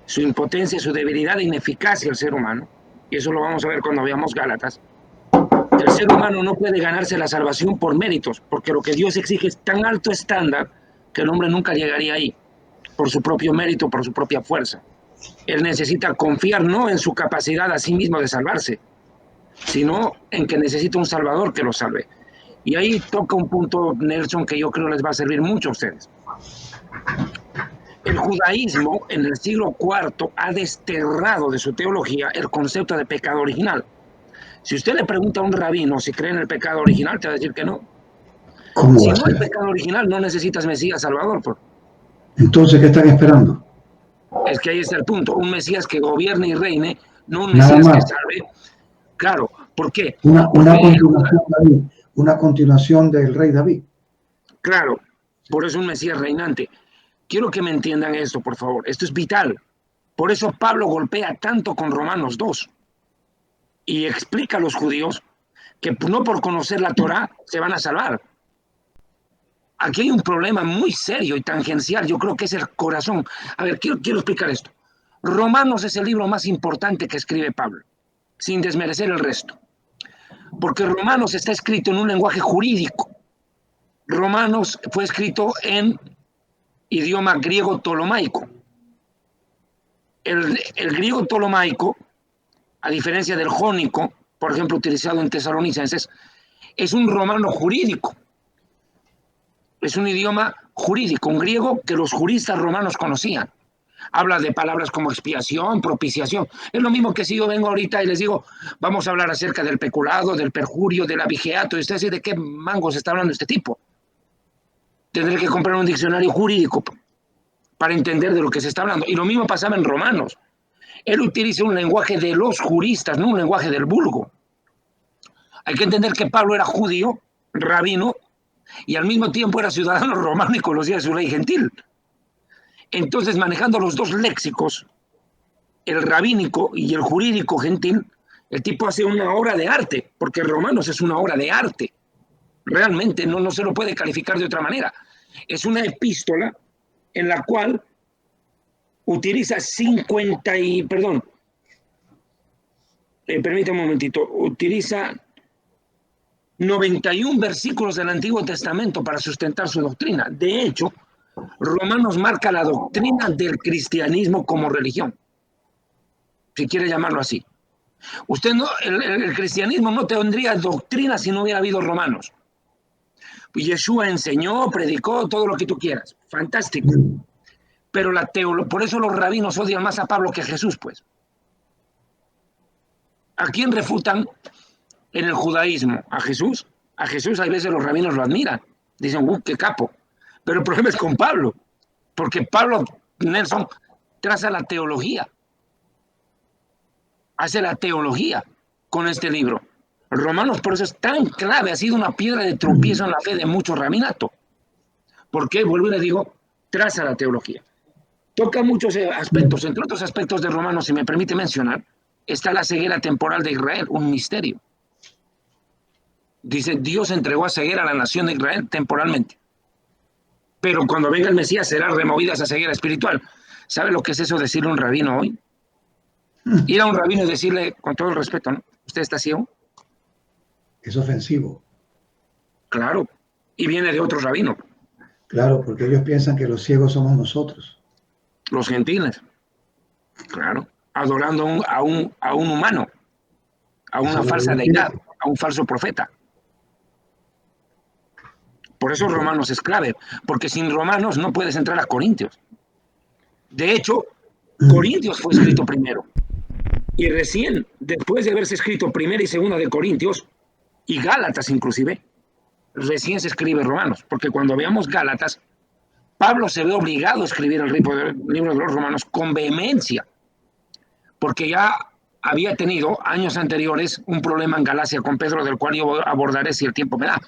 S6: su impotencia, su debilidad e ineficacia el ser humano. Y eso lo vamos a ver cuando veamos Gálatas. El ser humano no puede ganarse la salvación por méritos, porque lo que Dios exige es tan alto estándar que el hombre nunca llegaría ahí, por su propio mérito, por su propia fuerza. Él necesita confiar no en su capacidad a sí mismo de salvarse, sino en que necesita un salvador que lo salve. Y ahí toca un punto, Nelson, que yo creo les va a servir mucho a ustedes. El judaísmo en el siglo IV ha desterrado de su teología el concepto de pecado original. Si usted le pregunta a un rabino si cree en el pecado original, te va a decir que no.
S4: ¿Cómo
S6: Si
S4: va a
S6: no hay
S4: ser?
S6: pecado original, no necesitas Mesías Salvador.
S4: Entonces, ¿qué están esperando?
S6: Es que ahí está el punto. Un Mesías que gobierne y reine, no un
S4: Nada
S6: Mesías que
S4: más.
S6: salve. Claro, ¿por qué?
S4: Una
S6: Porque
S4: continuación, David, una continuación del rey David.
S6: claro, por eso un Mesías reinante. Quiero que me entiendan esto, por favor. Esto es vital. Por eso Pablo golpea tanto con Romanos 2 y explica a los judíos que no por conocer la Torá se van a salvar. Aquí hay un problema muy serio y tangencial. Yo creo que es el corazón. A ver, quiero explicar esto. Romanos es el libro más importante que escribe Pablo, sin desmerecer el resto. Porque Romanos está escrito en un lenguaje jurídico. Romanos fue escrito en idioma griego ptolomaico. El griego ptolomaico, a diferencia del jónico, por ejemplo, utilizado en Tesalonicenses, es un romano jurídico. Es un idioma jurídico, un griego que los juristas romanos conocían. Habla de palabras como expiación, propiciación. Es lo mismo que si yo vengo ahorita y les digo, vamos a hablar acerca del peculado, del perjurio, del abigeato, y usted dice, ¿de qué mangos está hablando este tipo? Tendré que comprar un diccionario jurídico para entender de lo que se está hablando. Y lo mismo pasaba en Romanos. Él utiliza un lenguaje de los juristas, no un lenguaje del vulgo. Hay que entender que Pablo era judío, rabino, y al mismo tiempo era ciudadano romano y conocía su ley gentil. Entonces, manejando los dos léxicos, el rabínico y el jurídico gentil, el tipo hace una obra de arte, porque Romanos es una obra de arte. Realmente no se lo puede calificar de otra manera. Es una epístola en la cual utiliza permítame un momentito, utiliza 91 versículos del Antiguo Testamento para sustentar su doctrina. De hecho, Romanos marca la doctrina del cristianismo como religión, si quiere llamarlo así. Usted no, el cristianismo no tendría doctrina si no hubiera habido Romanos. Yeshua enseñó, predicó, todo lo que tú quieras. Fantástico. Pero por eso los rabinos odian más a Pablo que a Jesús, pues. ¿A quién refutan en el judaísmo? ¿A Jesús? A Jesús a veces los rabinos lo admiran. Dicen, qué capo. Pero el problema es con Pablo. Porque Pablo, Nelson, traza la teología. Hace la teología con este libro. Romanos por eso es tan clave, ha sido una piedra de tropiezo en la fe de mucho rabinato. Porque, vuelvo y le digo, traza la teología. Toca muchos aspectos, entre otros aspectos de Romanos, si me permite mencionar, está la ceguera temporal de Israel, un misterio. Dice, Dios entregó a ceguera a la nación de Israel temporalmente. Pero cuando venga el Mesías será removida esa ceguera espiritual. ¿Sabe lo que es eso decirle a un rabino hoy? Ir a un rabino y decirle, con todo el respeto, ¿no? ¿Usted está ciego?
S4: Es ofensivo.
S6: Claro. Y viene de otro rabino.
S4: Claro, porque ellos piensan que los ciegos somos nosotros.
S6: Los gentiles, claro, adorando a un humano, a una falsa deidad, a un falso profeta. Por eso Romanos es clave, porque sin Romanos no puedes entrar a Corintios. De hecho, Corintios fue escrito primero. Y recién, después de haberse escrito primera y segunda de Corintios, y Gálatas inclusive, recién se escribe Romanos. Porque cuando veamos Gálatas, Pablo se ve obligado a escribir el libro de los Romanos con vehemencia, porque ya había tenido años anteriores un problema en Galacia con Pedro, del cual yo abordaré si el tiempo me da.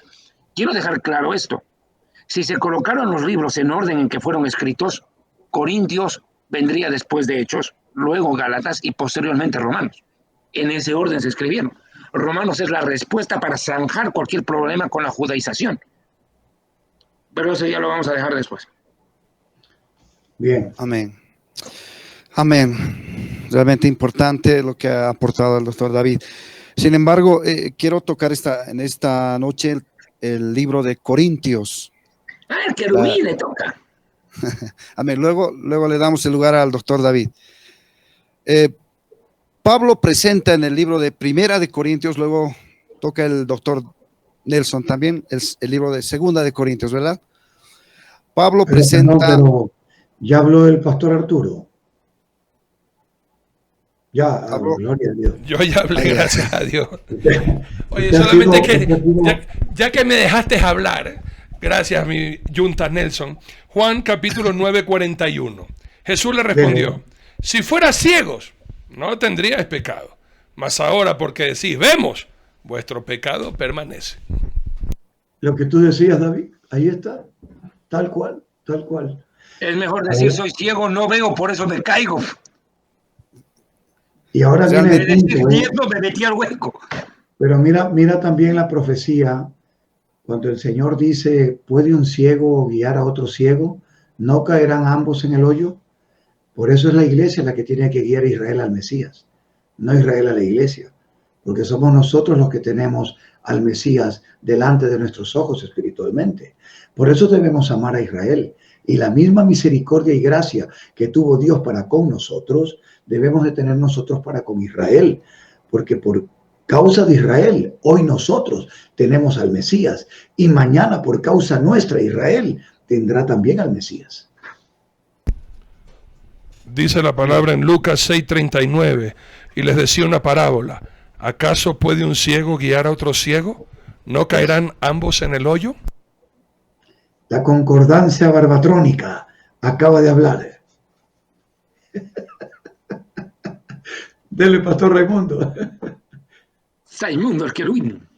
S6: Quiero dejar claro esto. Si se colocaron los libros en orden en que fueron escritos, Corintios vendría después de Hechos, luego Gálatas y posteriormente Romanos. En ese orden se escribieron. Romanos es la respuesta para zanjar cualquier problema con la judaización. Pero eso ya lo vamos a dejar después.
S4: Bien.
S2: Amén. Amén. Realmente importante lo que ha aportado el doctor David. Sin embargo, quiero tocar en esta noche el libro de Corintios.
S6: El querubín le toca.
S2: Amén. Luego le damos el lugar al doctor David. Pablo presenta en el libro de Primera de Corintios, luego toca el doctor Nelson también, el libro de Segunda de Corintios, ¿verdad? Pablo presenta...
S4: pero ya habló el pastor Arturo. Ya,
S2: ¿Habló?
S4: gloria a Dios.
S3: Yo ya hablé, gracias a Dios. Oye,
S4: Usted ha
S3: solamente
S4: sido-
S3: que,
S4: usted ha sido-
S3: ya que me dejaste hablar, gracias mi Junta Nelson, Juan capítulo 9:41. Jesús le respondió, si fueras ciegos, no tendríais pecado, mas ahora porque decís, vemos, vuestro pecado permanece.
S4: Lo que tú decías, David, ahí está, tal cual, tal cual.
S6: Es mejor decir, soy ciego, no veo, por eso me caigo.
S4: Y ahora
S2: O sea,
S4: viene
S6: De
S4: el
S6: decir
S4: punto, ¿eh?
S6: ciego, me metí al hueco.
S4: Pero mira también la profecía, cuando el Señor dice, ¿puede un ciego guiar a otro ciego? ¿No caerán ambos en el hoyo? Por eso es la iglesia la que tiene que guiar a Israel al Mesías, no Israel a la iglesia, porque somos nosotros los que tenemos al Mesías delante de nuestros ojos espiritualmente. Por eso debemos amar a Israel. Y la misma misericordia y gracia que tuvo Dios para con nosotros, debemos de tener nosotros para con Israel, porque por causa de Israel, hoy nosotros tenemos al Mesías, y mañana por causa nuestra Israel tendrá también al Mesías.
S3: Dice la palabra en Lucas 6:39, y les decía una parábola, ¿acaso puede un ciego guiar a otro ciego? ¿No caerán ambos en el hoyo?
S4: La concordancia barbatrónica acaba de hablar. Dele, pastor Raimundo.
S6: Raimundo el querubín.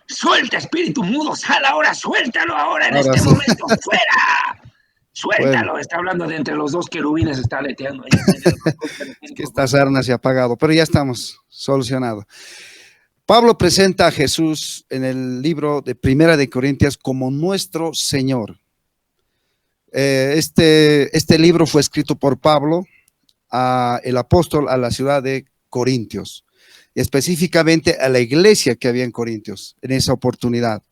S6: Suelta, espíritu mudo, sal ahora, suéltalo ahora en
S2: Ahora
S6: este
S2: sí.
S6: momento, fuera. Suéltalo,
S2: Bueno.
S6: está hablando de entre los dos querubines, está aleteando ahí.
S2: que esta sarna se ha apagado, pero ya estamos solucionados. Pablo presenta a Jesús en el libro de Primera de Corintios como nuestro Señor. Este libro fue escrito por Pablo, el apóstol, a la ciudad de Corintios, y específicamente a la iglesia que había en Corintios en esa oportunidad.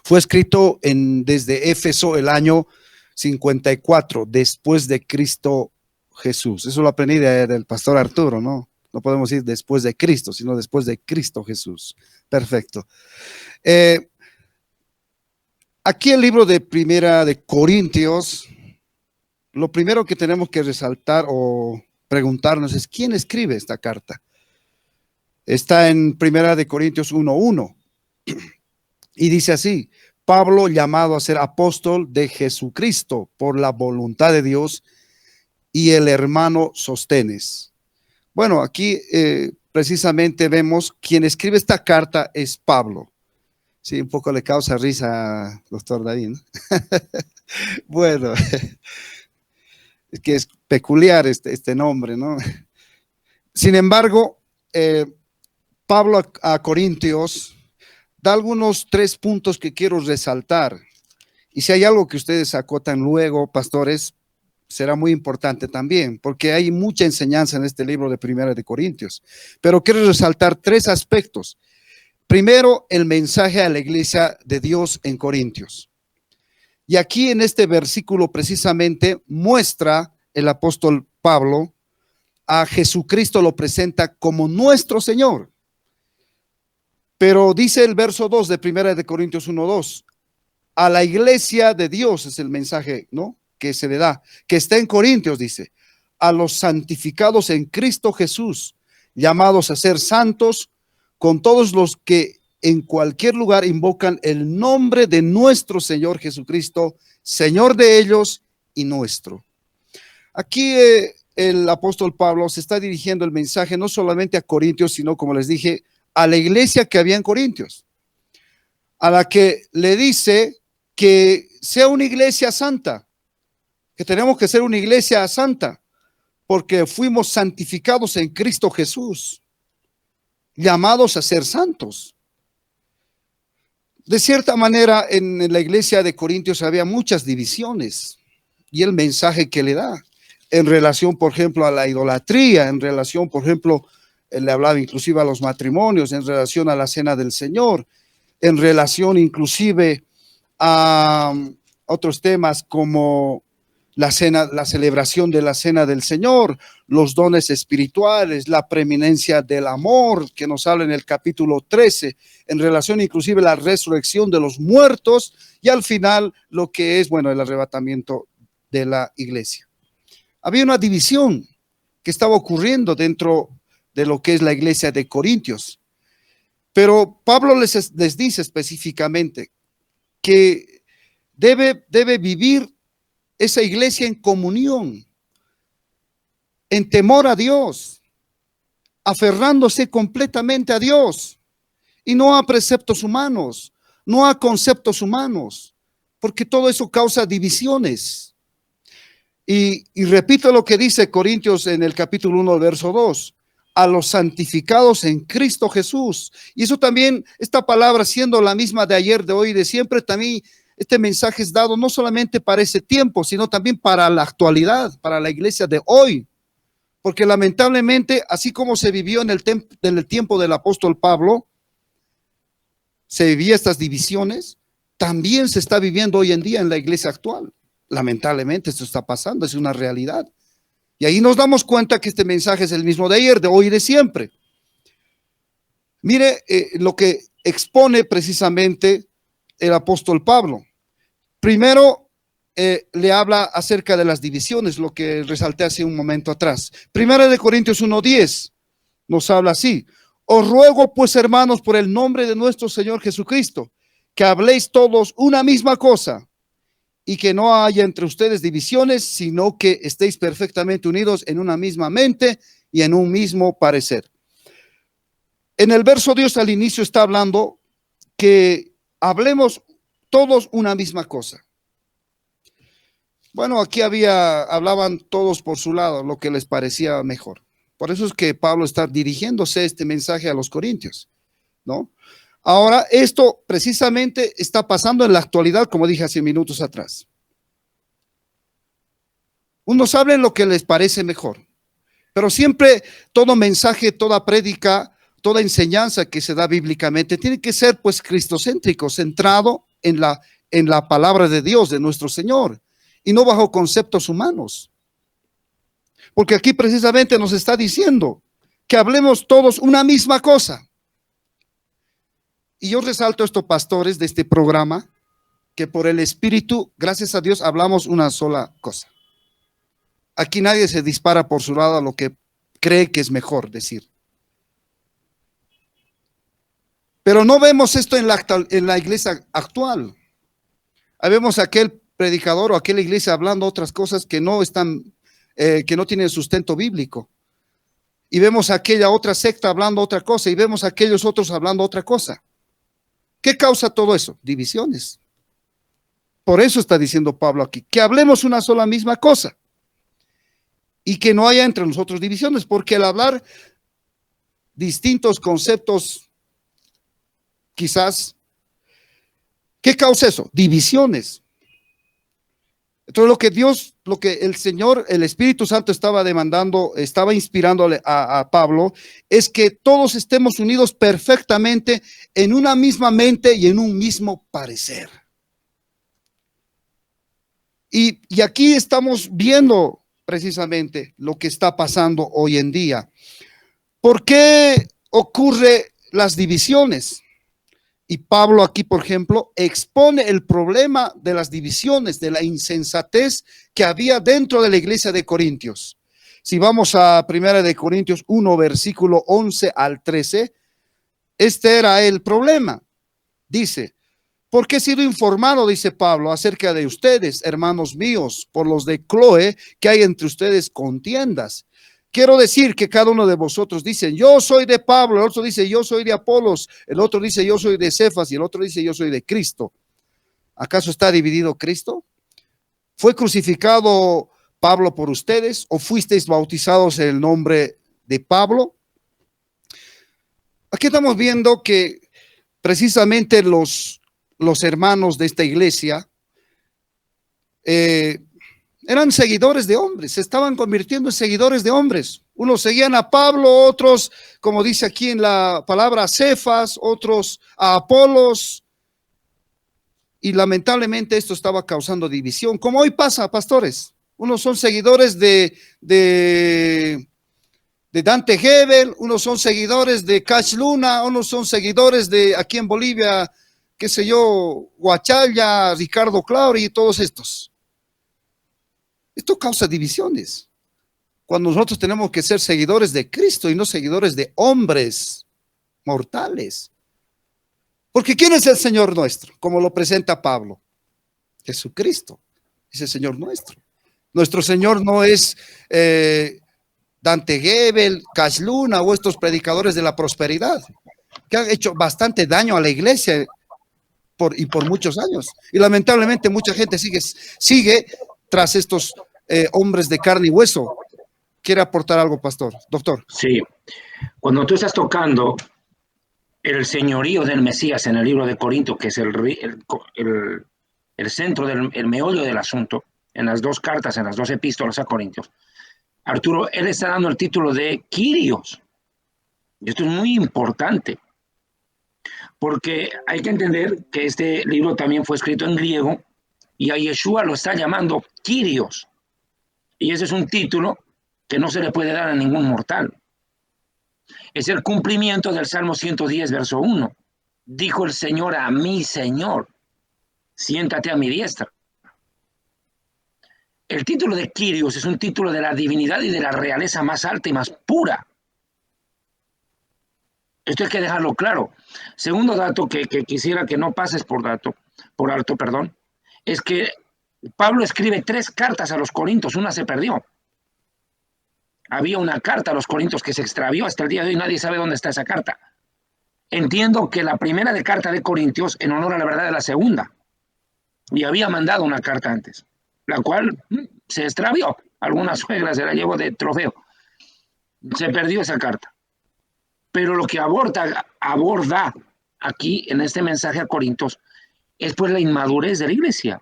S2: Fue escrito desde Éfeso el año 54 después de Cristo Jesús. Eso lo aprendí del pastor Arturo, ¿no? No podemos decir después de Cristo, sino después de Cristo Jesús. Perfecto. Aquí el libro de Primera de Corintios, lo primero que tenemos que resaltar o preguntarnos es ¿quién escribe esta carta? Está en Primera de Corintios 1:1 y dice así: Pablo, llamado a ser apóstol de Jesucristo por la voluntad de Dios, y el hermano Sóstenes. Bueno, aquí precisamente vemos quien escribe esta carta es Pablo. Sí, un poco le causa risa, doctor David, ¿no? Bueno, es que es peculiar este nombre, ¿no? Sin embargo, Pablo a Corintios da algunos 3 puntos que quiero resaltar. Y si hay algo que ustedes acotan luego, pastores, será muy importante también, porque hay mucha enseñanza en este libro de Primera de Corintios. Pero quiero resaltar 3 aspectos. Primero, el mensaje a la iglesia de Dios en Corintios. Y aquí en este versículo precisamente muestra el apóstol Pablo a Jesucristo, lo presenta como nuestro Señor. Pero dice el verso 2 de 1 de Corintios 1:2, a la iglesia de Dios es el mensaje, ¿no?, que se le da, que está en Corintios, dice, a los santificados en Cristo Jesús, llamados a ser santos, con todos los que en cualquier lugar invocan el nombre de nuestro Señor Jesucristo, Señor de ellos y nuestro. Aquí el apóstol Pablo se está dirigiendo el mensaje no solamente a Corintios, sino, como les dije, a la iglesia que había en Corintios, a la que le dice que sea una iglesia santa, que tenemos que ser una iglesia santa, porque fuimos santificados en Cristo Jesús, llamados a ser santos. De cierta manera, en la iglesia de Corintios había muchas divisiones, y el mensaje que le da en relación, por ejemplo, a la idolatría, en relación, por ejemplo, le hablaba inclusive a los matrimonios, en relación a la cena del Señor, en relación inclusive a otros temas como la celebración de la cena del Señor, los dones espirituales, la preeminencia del amor, que nos habla en el capítulo 13, en relación inclusive a la resurrección de los muertos, y al final lo que es, bueno, el arrebatamiento de la iglesia. Había una división que estaba ocurriendo dentro de lo que es la iglesia de Corintios, pero Pablo les dice específicamente que debe vivir esa iglesia en comunión, en temor a Dios, aferrándose completamente a Dios y no a preceptos humanos, no a conceptos humanos, porque todo eso causa divisiones. Y repito lo que dice Corintios en el capítulo 1, verso 2, a los santificados en Cristo Jesús. Y eso también, esta palabra siendo la misma de ayer, de hoy y de siempre, también este mensaje es dado no solamente para ese tiempo, sino también para la actualidad, para la iglesia de hoy. Porque lamentablemente, así como se vivió en el tiempo del apóstol Pablo, se vivía estas divisiones, también se está viviendo hoy en día en la iglesia actual. Lamentablemente esto está pasando, es una realidad. Y ahí nos damos cuenta que este mensaje es el mismo de ayer, de hoy y de siempre. Mire lo que expone precisamente el apóstol Pablo. Primero le habla acerca de las divisiones, lo que resalté hace un momento atrás. Primera de Corintios 1:10 nos habla así: os ruego pues, hermanos, por el nombre de nuestro Señor Jesucristo, que habléis todos una misma cosa, y que no haya entre ustedes divisiones, sino que estéis perfectamente unidos en una misma mente y en un mismo parecer. En el verso Dios al inicio está hablando que hablemos todos una misma cosa. Bueno, aquí hablaban todos por su lado, lo que les parecía mejor. Por eso es que Pablo está dirigiéndose este mensaje a los corintios, ¿no? Ahora, esto precisamente está pasando en la actualidad, como dije hace minutos atrás. Unos hablan lo que les parece mejor, pero siempre todo mensaje, toda prédica, toda enseñanza que se da bíblicamente tiene que ser pues cristocéntrico, centrado en la palabra de Dios, de nuestro Señor, y no bajo conceptos humanos. Porque aquí precisamente nos está diciendo que hablemos todos una misma cosa. Y yo resalto esto, pastores, de este programa, que por el Espíritu, gracias a Dios, hablamos una sola cosa. Aquí nadie se dispara por su lado a lo que cree que es mejor decir. Pero no vemos esto en la iglesia actual. Ahí vemos a aquel predicador o aquella iglesia hablando otras cosas que no tienen sustento bíblico. Y vemos a aquella otra secta hablando otra cosa, y vemos a aquellos otros hablando otra cosa. ¿Qué causa todo eso? Divisiones. Por eso está diciendo Pablo aquí, que hablemos una sola misma cosa y que no haya entre nosotros divisiones, porque al hablar distintos conceptos, quizás, ¿qué causa eso? Divisiones. Entonces lo que el Señor, el Espíritu Santo estaba demandando, estaba inspirándole a Pablo, es que todos estemos unidos perfectamente en una misma mente y en un mismo parecer. Y aquí estamos viendo precisamente lo que está pasando hoy en día. ¿Por qué ocurren las divisiones? Y Pablo aquí, por ejemplo, expone el problema de las divisiones, de la insensatez que había dentro de la iglesia de Corintios. Si vamos a 1 Corintios 1, versículo 11 al 13, este era el problema. Dice: porque he sido informado, dice Pablo, acerca de ustedes, hermanos míos, por los de Cloé, que hay entre ustedes contiendas. Quiero decir que cada uno de vosotros dice: yo soy de Pablo, el otro dice: yo soy de Apolos, el otro dice: yo soy de Cefas, y el otro dice: yo soy de Cristo. ¿Acaso está dividido Cristo? ¿Fue crucificado Pablo por ustedes, o fuisteis bautizados en el nombre de Pablo? Aquí estamos viendo que precisamente los hermanos de esta iglesia eran seguidores de hombres, se estaban convirtiendo en seguidores de hombres. Unos seguían a Pablo, otros, como dice aquí en la palabra, a Cefas, otros a Apolos. Y lamentablemente esto estaba causando división, como hoy pasa, pastores. Unos son seguidores de Dante Gebel, unos son seguidores de Cash Luna, unos son seguidores de aquí en Bolivia, qué sé yo, Huachalla, Ricardo Clauri y todos estos. Esto causa divisiones, cuando nosotros tenemos que ser seguidores de Cristo y no seguidores de hombres mortales. Porque ¿quién es el Señor nuestro? Como lo presenta Pablo: Jesucristo es el Señor nuestro. Nuestro Señor no es Dante Gebel, Cash Luna o estos predicadores de la prosperidad, que han hecho bastante daño a la iglesia por muchos años. Y lamentablemente mucha gente sigue tras estos hombres de carne y hueso. ¿Quiere aportar algo, pastor? Doctor.
S6: Sí, cuando tú estás tocando el señorío del Mesías en el libro de Corintios, que es el centro el meollo del asunto, en las dos cartas, en las dos epístolas a Corintios, Arturo, él está dando el título de Kyrios. Y esto es muy importante, porque hay que entender que este libro también fue escrito en griego, y a Yeshua lo está llamando Kyrios. Y ese es un título que no se le puede dar a ningún mortal. Es el cumplimiento del Salmo 110, verso 1. Dijo el Señor a mi Señor: siéntate a mi diestra. El título de Kyrios es un título de la divinidad y de la realeza más alta y más pura. Esto hay que dejarlo claro. Segundo dato que quisiera que no pases por alto, es que Pablo escribe 3 cartas a los Corintios, una se perdió. Había una carta a los Corintios que se extravió hasta el día de hoy, nadie sabe dónde está esa carta. Entiendo que la primera de carta de Corintios, en honor a la verdad, es la segunda. Y había mandado una carta antes, la cual se extravió. Alguna suegra se la llevó de trofeo. Se perdió esa carta. Pero lo que aborda aquí en este mensaje a Corintios es pues la inmadurez de la iglesia.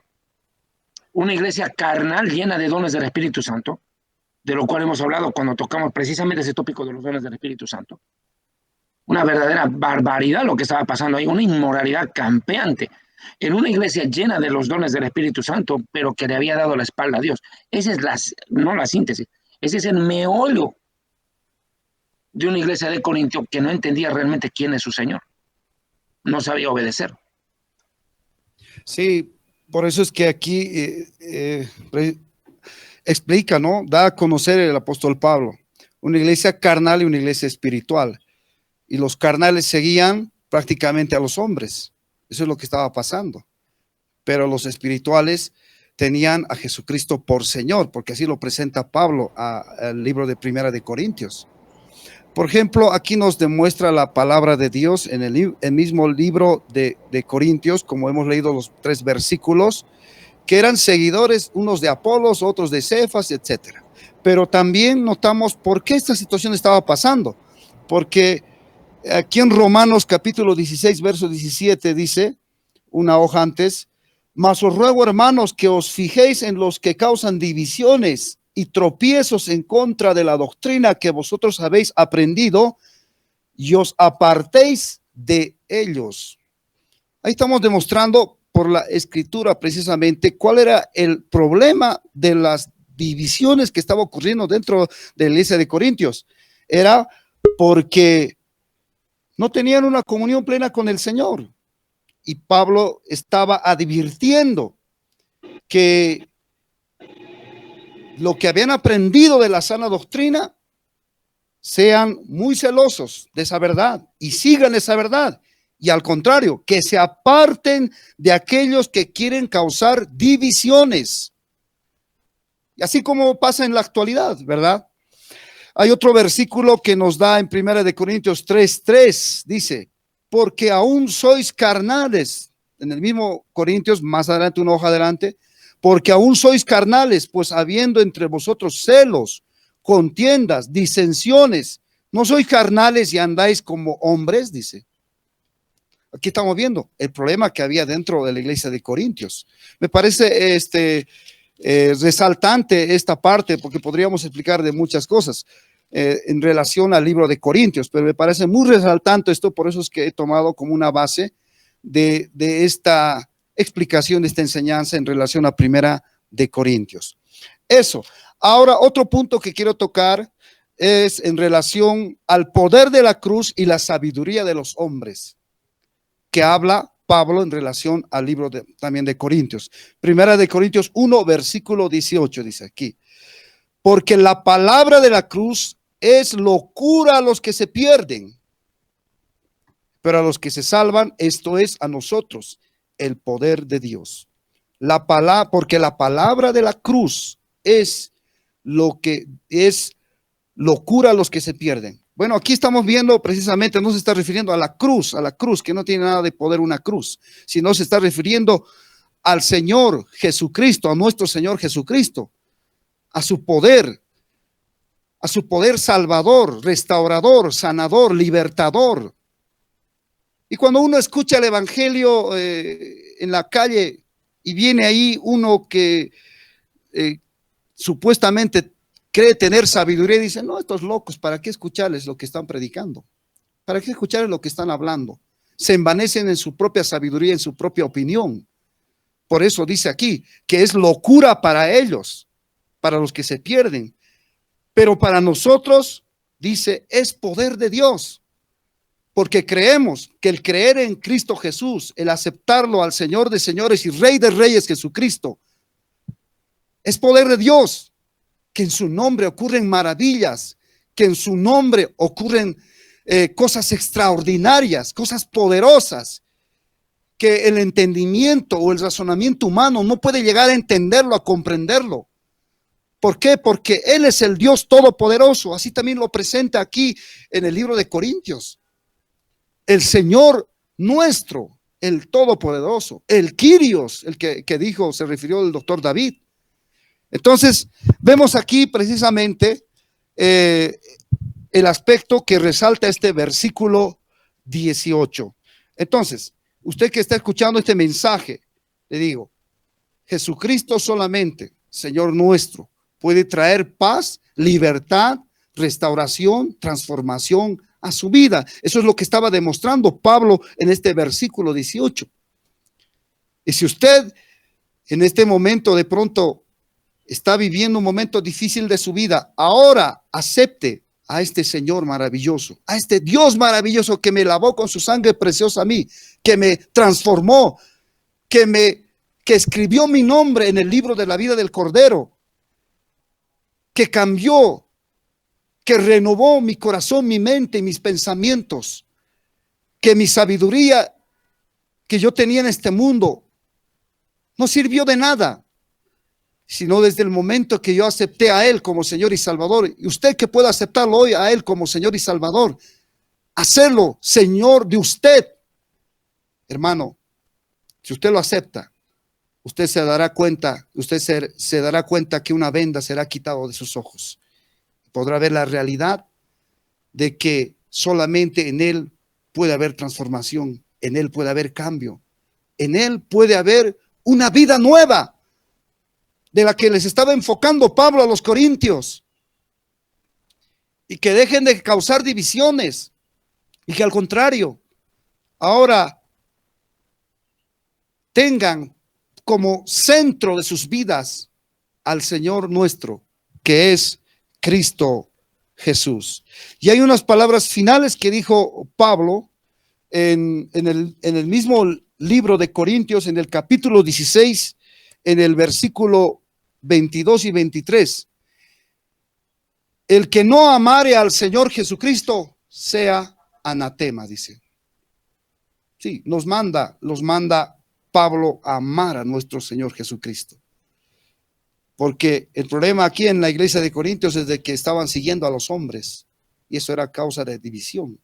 S6: Una iglesia carnal llena de dones del Espíritu Santo, de lo cual hemos hablado cuando tocamos precisamente ese tópico de los dones del Espíritu Santo. Una verdadera barbaridad lo que estaba pasando ahí, una inmoralidad campeante en una iglesia llena de los dones del Espíritu Santo, pero que le había dado la espalda a Dios. Esa es no la síntesis, ese es el meollo de una iglesia de Corintio que no entendía realmente quién es su Señor. No sabía obedecer.
S2: Sí, por eso es que aquí explica, ¿no? Da a conocer el apóstol Pablo una iglesia carnal y una iglesia espiritual. Y los carnales seguían prácticamente a los hombres. Eso es lo que estaba pasando. Pero los espirituales tenían a Jesucristo por Señor, porque así lo presenta Pablo al libro de 1 Corintios. Por ejemplo, aquí nos demuestra la palabra de Dios en el mismo libro de Corintios, como hemos leído los 3 versículos, que eran seguidores, unos de Apolos, otros de Cefas, etcétera. Pero también notamos por qué esta situación estaba pasando, porque aquí en Romanos capítulo 16, verso 17 dice, una hoja antes: mas os ruego, hermanos, que os fijéis en los que causan divisiones y tropiezos en contra de la doctrina que vosotros habéis aprendido, y os apartéis de ellos. Ahí estamos demostrando por la escritura precisamente cuál era el problema de las divisiones que estaba ocurriendo dentro de la iglesia de Corintios. Era porque no tenían una comunión plena con el Señor. Y Pablo estaba advirtiendo que lo que habían aprendido de la sana doctrina, sean muy celosos de esa verdad y sigan esa verdad. Y al contrario, que se aparten de aquellos que quieren causar divisiones. Y así como pasa en la actualidad, ¿verdad? Hay otro versículo que nos da en 1 Corintios 3:3, dice, porque aún sois carnales, en el mismo Corintios, más adelante, una hoja adelante, porque aún sois carnales, pues habiendo entre vosotros celos, contiendas, disensiones, no sois carnales y andáis como hombres, dice. Aquí estamos viendo el problema que había dentro de la iglesia de Corintios. Me parece resaltante esta parte porque podríamos explicar de muchas cosas en relación al libro de Corintios, pero me parece muy resaltante esto, por eso es que he tomado como una base de esta explicación, de esta enseñanza en relación a 1 Corintios. Eso. Ahora, otro punto que quiero tocar es en relación al poder de la cruz y la sabiduría de los hombres, que habla Pablo en relación al libro también de Corintios. 1 Corintios 1, versículo 18, dice aquí, porque la palabra de la cruz es locura a los que se pierden, pero a los que se salvan, esto es a nosotros, el poder de Dios. Porque la palabra de la cruz es lo que es locura a los que se pierden. Bueno, aquí estamos viendo precisamente, no se está refiriendo a la cruz, que no tiene nada de poder una cruz, sino se está refiriendo al Señor Jesucristo, a nuestro Señor Jesucristo, a su poder salvador, restaurador, sanador, libertador. Y cuando uno escucha el evangelio en la calle y viene ahí uno que supuestamente cree tener sabiduría y dice, no, estos locos, ¿para qué escucharles lo que están predicando? ¿Para qué escucharles lo que están hablando? Se envanecen en su propia sabiduría, en su propia opinión. Por eso dice aquí que es locura para ellos, para los que se pierden. Pero para nosotros, dice, es poder de Dios. Porque creemos que el creer en Cristo Jesús, el aceptarlo al Señor de señores y Rey de reyes Jesucristo, es poder de Dios. Que en su nombre ocurren maravillas, que en su nombre ocurren cosas extraordinarias, cosas poderosas, que el entendimiento o el razonamiento humano no puede llegar a entenderlo, a comprenderlo. ¿Por qué? Porque Él es el Dios todopoderoso. Así también lo presenta aquí en el libro de Corintios. El Señor nuestro, el todopoderoso, el Kyrios, el que dijo, se refirió el doctor David. Entonces, vemos aquí precisamente el aspecto que resalta este versículo 18. Entonces, usted que está escuchando este mensaje, le digo, Jesucristo solamente, Señor nuestro, puede traer paz, libertad, restauración, transformación a su vida. Eso es lo que estaba demostrando Pablo en este versículo 18. Y si usted en este momento de pronto está viviendo un momento difícil de su vida, ahora acepte a este Señor maravilloso, a este Dios maravilloso que me lavó con su sangre preciosa a mí, que me transformó, que escribió mi nombre en el libro de la vida del Cordero, que cambió, que renovó mi corazón, mi mente y mis pensamientos, que mi sabiduría que yo tenía en este mundo no sirvió de nada, sino desde el momento que yo acepté a Él como Señor y Salvador. Y usted que pueda aceptarlo hoy a Él como Señor y Salvador, hacerlo Señor de usted, hermano, si usted lo acepta, usted se dará cuenta, se dará cuenta que una venda será quitada de sus ojos. Podrá ver la realidad de que solamente en Él puede haber transformación, en Él puede haber cambio, en Él puede haber una vida nueva, de la que les estaba enfocando Pablo a los corintios, y que dejen de causar divisiones, y que al contrario, ahora tengan como centro de sus vidas al Señor nuestro, que es Cristo Jesús. Y hay unas palabras finales que dijo Pablo en el mismo libro de Corintios, en el capítulo 16, en el versículo 22 y 23. El que no amare al Señor Jesucristo sea anatema, dice. Sí, los manda Pablo a amar a nuestro Señor Jesucristo. Porque el problema aquí en la iglesia de Corintios es de que estaban siguiendo a los hombres y eso era causa de división.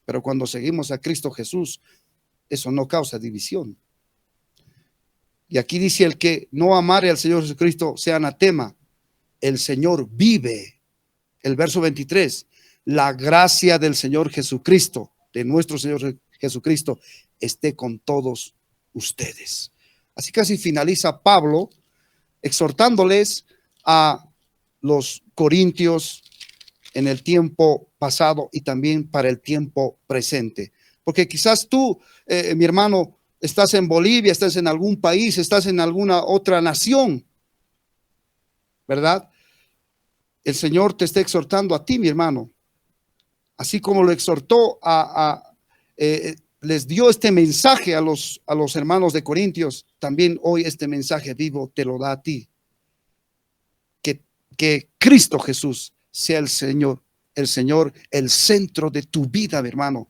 S2: Pero cuando seguimos a Cristo Jesús, eso no causa división. Y aquí dice: el que no amare al Señor Jesucristo sea anatema. El Señor vive. El verso 23, la gracia del Señor Jesucristo, de nuestro Señor Jesucristo, esté con todos ustedes. Así casi finaliza Pablo exhortándoles a los corintios en el tiempo pasado y también para el tiempo presente. Porque quizás tú, mi hermano, estás en Bolivia, estás en algún país, estás en alguna otra nación, ¿verdad? El Señor te está exhortando a ti, mi hermano, así como lo exhortó les dio este mensaje a los hermanos de Corintios. También hoy este mensaje vivo te lo da a ti. Que Cristo Jesús sea el Señor, el centro de tu vida, mi hermano,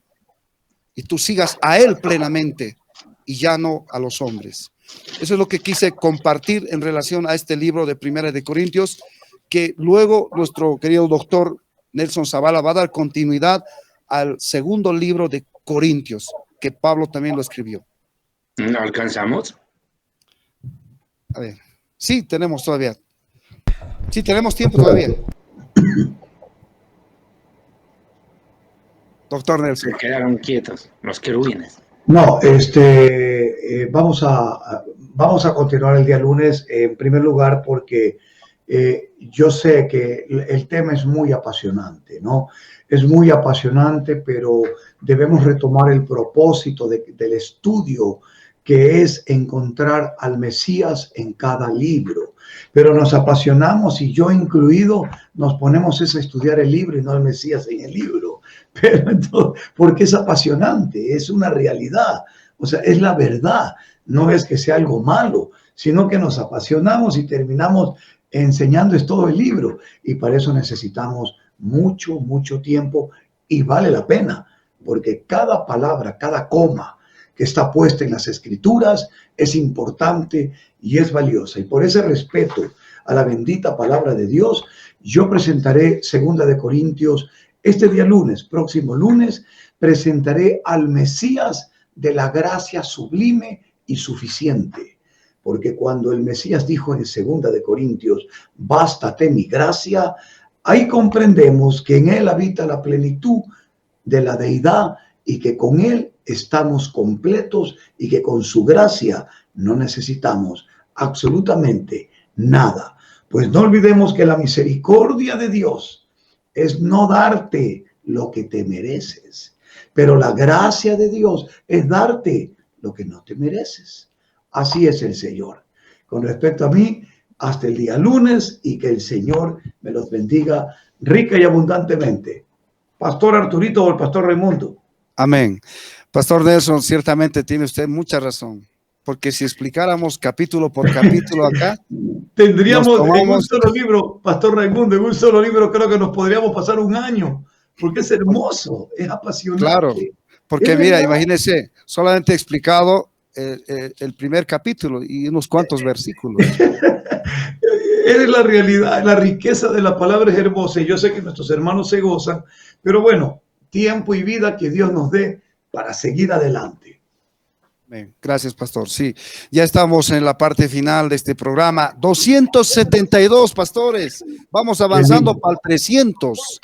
S2: y tú sigas a Él plenamente y ya no a los hombres. Eso es lo que quise compartir en relación a este libro de Primera de Corintios, que luego nuestro querido doctor Nelson Zavala va a dar continuidad al segundo libro de Corintios, que Pablo también lo escribió.
S6: ¿No alcanzamos?
S2: A ver, sí, tenemos todavía. Sí, tenemos tiempo todavía. Doctor Nelson.
S6: Se quedaron quietos los querubines.
S4: No, vamos a continuar el día lunes, en primer lugar, porque yo sé que el tema es muy apasionante, ¿no? Es muy apasionante, pero debemos retomar el propósito del estudio, que es encontrar al Mesías en cada libro. Pero nos apasionamos, y yo incluido, nos ponemos a estudiar el libro y no al Mesías en el libro. Pero entonces, porque es apasionante, es una realidad, o sea, es la verdad. No es que sea algo malo, sino que nos apasionamos y terminamos enseñando todo el libro, y para eso necesitamos mucho tiempo, y vale la pena, porque cada palabra, cada coma que está puesta en las escrituras es importante y es valiosa. Y por ese respeto a la bendita palabra de Dios, yo presentaré 2 de Corintios este día lunes. Próximo lunes presentaré al Mesías de la gracia sublime y suficiente. Porque cuando el Mesías dijo en 2 de Corintios, bástate mi gracia, ahí comprendemos que en Él habita la plenitud de la deidad y que con Él estamos completos y que con su gracia no necesitamos absolutamente nada. Pues no olvidemos que la misericordia de Dios es no darte lo que te mereces, pero la gracia de Dios es darte lo que no te mereces. Así es el Señor. Con respecto a mí, hasta el día lunes, y que el Señor me los bendiga rica y abundantemente. Pastor Arturito o el Pastor Raimundo.
S2: Amén. Pastor Nelson, ciertamente tiene usted mucha razón, porque si explicáramos capítulo por capítulo acá,
S4: tendríamos en un solo libro, Pastor Raimundo, en un solo libro creo que nos podríamos pasar un año, porque es hermoso, es apasionante.
S2: Claro, porque mira, imagínese, solamente explicado el primer capítulo y unos cuantos versículos.
S4: Es la realidad, la riqueza de la palabra es hermosa, y yo sé que nuestros hermanos se gozan, pero bueno, tiempo y vida que Dios nos dé para seguir adelante.
S2: Bien, gracias, pastor. Sí, ya estamos en la parte final de este programa. 272, pastores. Vamos avanzando para el 300.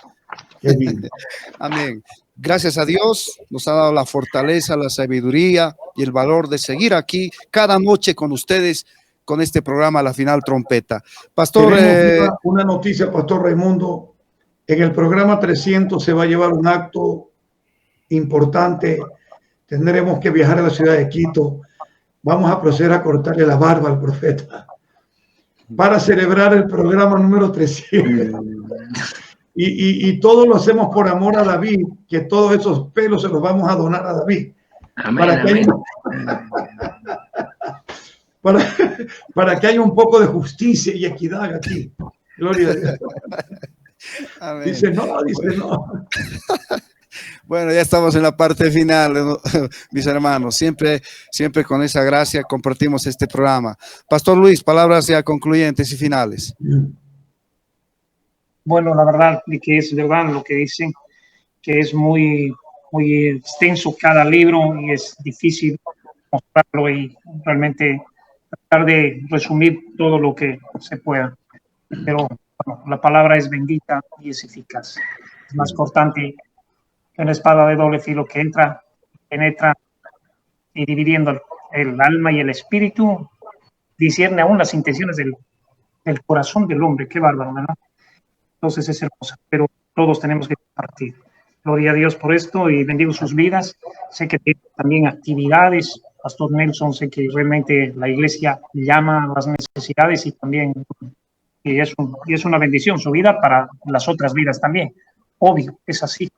S2: Amén. Gracias a Dios, nos ha dado la fortaleza, la sabiduría y el valor de seguir aquí cada noche con ustedes, con este programa La Final Trompeta. Pastor,
S4: una noticia, Pastor Raimundo. En el programa 300 se va a llevar un acto importante. Tendremos que viajar a la ciudad de Quito. vamos a proceder a cortarle la barba al profeta para celebrar el programa número 300. Y todo lo hacemos por amor a David, que todos esos pelos se los vamos a donar a David.
S6: Amén,
S4: para que haya un poco de justicia y equidad aquí. Gloria a Dios.
S2: Amén.
S4: Dice no.
S2: Bueno, ya estamos en la parte final, mis hermanos. Siempre con esa gracia compartimos este programa. Pastor Luis, palabras ya concluyentes y finales.
S5: Bueno, la verdad de que es verdad lo que dicen, que es muy extenso cada libro y es difícil mostrarlo y realmente tratar de resumir todo lo que se pueda. Pero bueno, la palabra es bendita y es eficaz. Es más cortante que una espada de doble filo que entra, penetra y dividiendo el alma y el espíritu, discierne aún las intenciones del corazón del hombre. Qué bárbaro, ¿verdad? Entonces es hermosa, pero todos tenemos que compartir. Gloria a Dios por esto y bendigo sus vidas. Sé que tiene también actividades. Pastor Nelson, sé que realmente la iglesia llama a las necesidades y también y es una bendición su vida para las otras vidas también. Obvio, es así.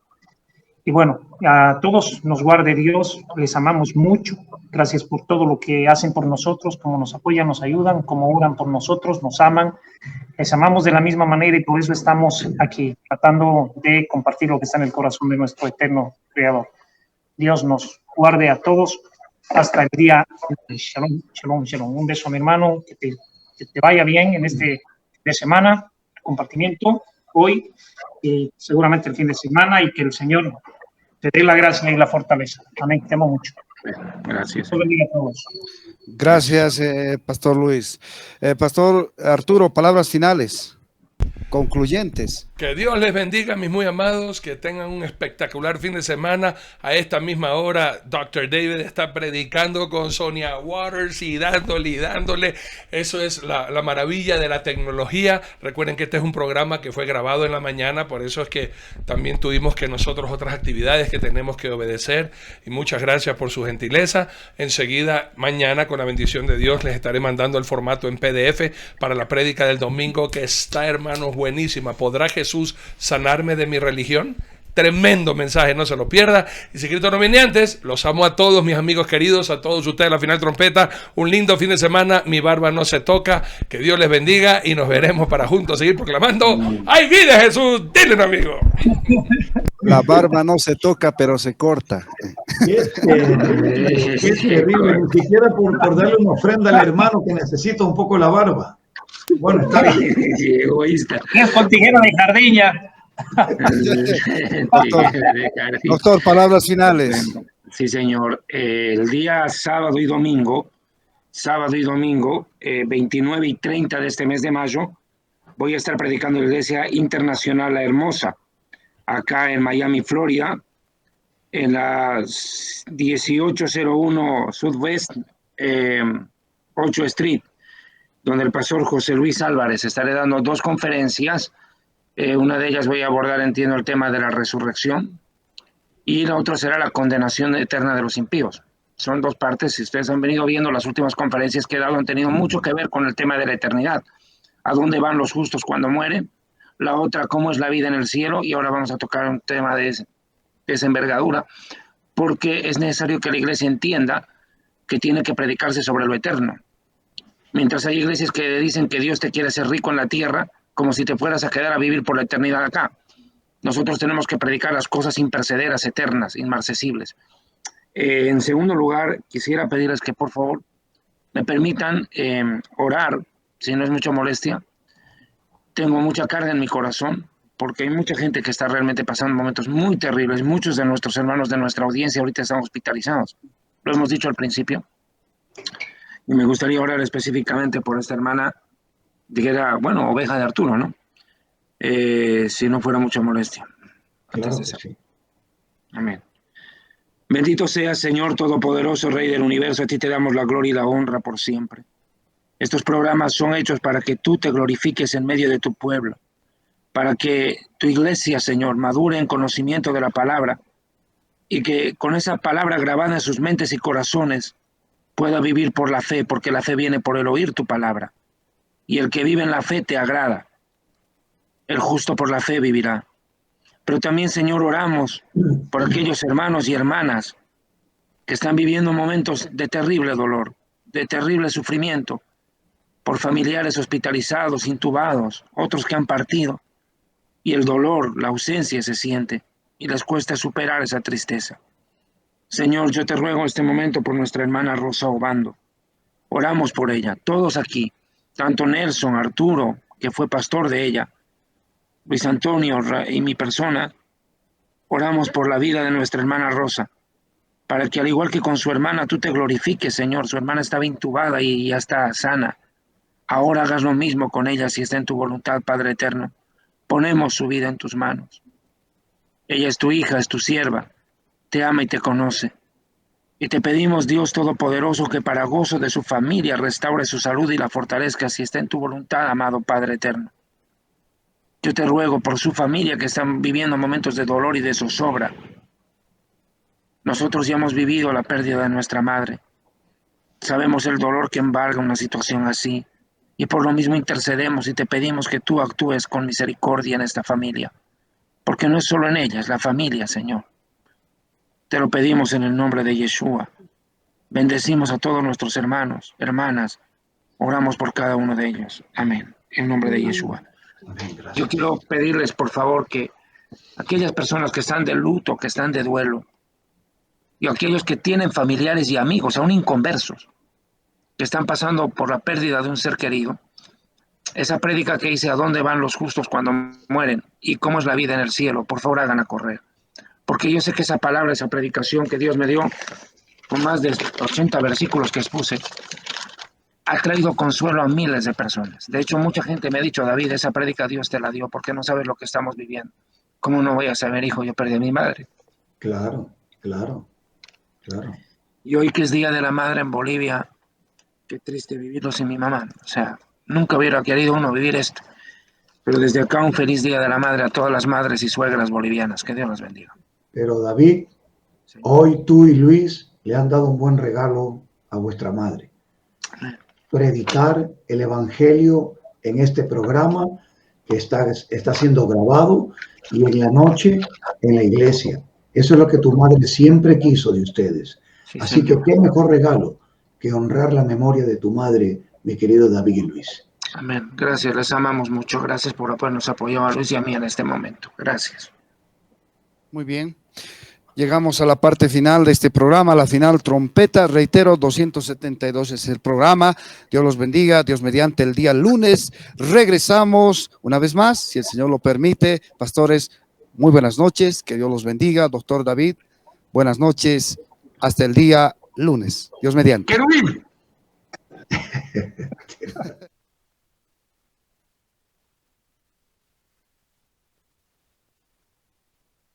S5: Y bueno, a todos nos guarde Dios, les amamos mucho. Gracias por todo lo que hacen por nosotros, como nos apoyan, nos ayudan, como oran por nosotros, nos aman. Les amamos de la misma manera y por eso estamos aquí, tratando de compartir lo que está en el corazón de nuestro eterno Creador. Dios nos guarde a todos hasta el día. Shalom, shalom, shalom. Un beso a mi hermano, que te vaya bien en este de semana, compartimiento hoy y seguramente el fin de semana y que el Señor te dé la gracia y la fortaleza. Amén. Te amo mucho.
S6: Gracias.
S5: Dios bendiga a todos.
S2: Gracias, Pastor Luis. Pastor Arturo, palabras finales, concluyentes.
S3: Que Dios les bendiga, mis muy amados, que tengan un espectacular fin de semana. A esta misma hora, Dr. David está predicando con Sonia Waters y dándole. Eso es la maravilla de la tecnología. Recuerden que este es un programa que fue grabado en la mañana, por eso es que también tuvimos que nosotros otras actividades que tenemos que obedecer. Y muchas gracias por su gentileza. Enseguida, mañana, con la bendición de Dios, les estaré mandando el formato en PDF para la prédica del domingo, que está, hermanos, buenísima. ¿Podrá Jesús sanarme de mi religión? Tremendo mensaje, no se lo pierda. Y si Cristo no viene antes, los amo a todos, mis amigos queridos, a todos ustedes, la final trompeta. Un lindo fin de semana, mi barba no se toca. Que Dios les bendiga y nos veremos para juntos seguir proclamando: ¡hay vida, Jesús! Dile un amigo.
S2: La barba no se toca, pero se corta.
S4: Es terrible, ni siquiera por darle una ofrenda al hermano que necesita un poco la barba. Bueno, está bien.
S6: Egoísta.
S5: Es con tijera de jardilla.
S2: Doctor, palabras finales.
S6: Sí, señor. El día sábado y domingo, 29 y 30 de este mes de mayo, voy a estar predicando en la Iglesia Internacional La Hermosa, acá en Miami, Florida, en la 1801 Southwest 8 Street, donde el pastor José Luis Álvarez estaré dando 2 conferencias. Una de ellas voy a abordar, entiendo, el tema de la resurrección, y la otra será la condenación eterna de los impíos. Son 2 partes. Si ustedes han venido viendo las últimas conferencias que he dado, han tenido mucho que ver con el tema de la eternidad. ¿A dónde van los justos cuando mueren? La otra, cómo es la vida en el cielo. Y ahora vamos a tocar un tema de esa envergadura, porque es necesario que la iglesia entienda que tiene que predicarse sobre lo eterno. Mientras hay iglesias que dicen que Dios te quiere hacer rico en la tierra, como si te fueras a quedar a vivir por la eternidad acá. Nosotros tenemos que predicar las cosas imperecederas, eternas, inmarcesibles. En segundo lugar, quisiera pedirles que por favor me permitan orar, si no es mucha molestia. Tengo mucha carga en mi corazón, porque hay mucha gente que está realmente pasando momentos muy terribles. Muchos de nuestros hermanos de nuestra audiencia ahorita están hospitalizados. Lo hemos dicho al principio. Y me gustaría orar específicamente por esta hermana, que era, bueno, oveja de Arturo, ¿no? Si no fuera mucha molestia.
S4: Claro que sí.
S6: Amén. Bendito seas, Señor Todopoderoso, Rey del Universo. A ti te damos la gloria y la honra por siempre. Estos programas son hechos para que tú te glorifiques en medio de tu pueblo, para que tu iglesia, Señor, madure en conocimiento de la palabra, y que con esa palabra grabada en sus mentes y corazones pueda vivir por la fe, porque la fe viene por el oír tu palabra. Y el que vive en la fe te agrada. El justo por la fe vivirá. Pero también, Señor, oramos por aquellos hermanos y hermanas que están viviendo momentos de terrible dolor, de terrible sufrimiento, por familiares hospitalizados, intubados, otros que han partido, y el dolor, la ausencia se siente, y les cuesta superar esa tristeza. Señor, yo te ruego en este momento por nuestra hermana Rosa Obando. Oramos por ella, todos aquí, tanto Nelson, Arturo, que fue pastor de ella, Luis Antonio y mi persona, oramos por la vida de nuestra hermana Rosa, para que al igual que con su hermana tú te glorifiques, Señor. Su hermana estaba intubada y ya está sana. Ahora hagas lo mismo con ella si está en tu voluntad, Padre eterno. Ponemos su vida en tus manos. Ella es tu hija, es tu sierva, te ama y te conoce. Y te pedimos, Dios Todopoderoso, que para gozo de su familia restaure su salud y la fortalezca si está en tu voluntad, amado Padre eterno. Yo te ruego por su familia que están viviendo momentos de dolor y de zozobra. Nosotros ya hemos vivido la pérdida de nuestra madre. Sabemos el dolor que embarga una situación así. Y por lo mismo intercedemos y te pedimos que tú actúes con misericordia en esta familia. Porque no es solo en ella, es la familia, Señor. Te lo pedimos en el nombre de Yeshua. Bendecimos a todos nuestros hermanos, hermanas. Oramos por cada uno de ellos. Amén. En nombre de Yeshua. Yo quiero pedirles, por favor, que aquellas personas que están de luto, que están de duelo, y aquellos que tienen familiares y amigos, aún inconversos, que están pasando por la pérdida de un ser querido, esa prédica que dice ¿a dónde van los justos cuando mueren? ¿Y cómo es la vida en el cielo? Por favor, hagan a correr. Porque yo sé que esa palabra, esa predicación que Dios me dio, con más de 80 versículos que expuse, ha traído consuelo a miles de personas. De hecho, mucha gente me ha dicho, David, esa prédica Dios te la dio porque no sabes lo que estamos viviendo. ¿Cómo no voy a saber, hijo? Yo perdí a mi madre.
S4: Claro, claro, claro.
S6: Y hoy que es Día de la Madre en Bolivia, qué triste vivirlo sin mi mamá. O sea, nunca hubiera querido uno vivir esto. Pero desde acá un feliz Día de la Madre a todas las madres y suegras bolivianas. Que Dios las bendiga.
S4: Pero David,
S6: Sí.
S4: hoy tú y Luis le han dado un buen regalo a vuestra madre. Predicar el Evangelio en este programa que está siendo grabado y en la noche en la iglesia. Eso es lo que tu madre siempre quiso de ustedes.
S6: Sí,
S4: Así
S6: Señor.
S4: que qué mejor regalo que honrar la memoria de tu madre, mi querido David y Luis.
S6: Amén. Gracias, les amamos mucho. Gracias por habernos apoyado a Luis y a mí en este momento. Gracias.
S2: Muy bien. Llegamos a la parte final de este programa, la final trompeta. Reitero, 272 es el programa. Dios los bendiga. Dios mediante, el día lunes regresamos una vez más, si el Señor lo permite. Pastores, muy buenas noches. Que Dios los bendiga. Doctor David, buenas noches. Hasta el día lunes. Dios mediante.
S6: ¡Querubín!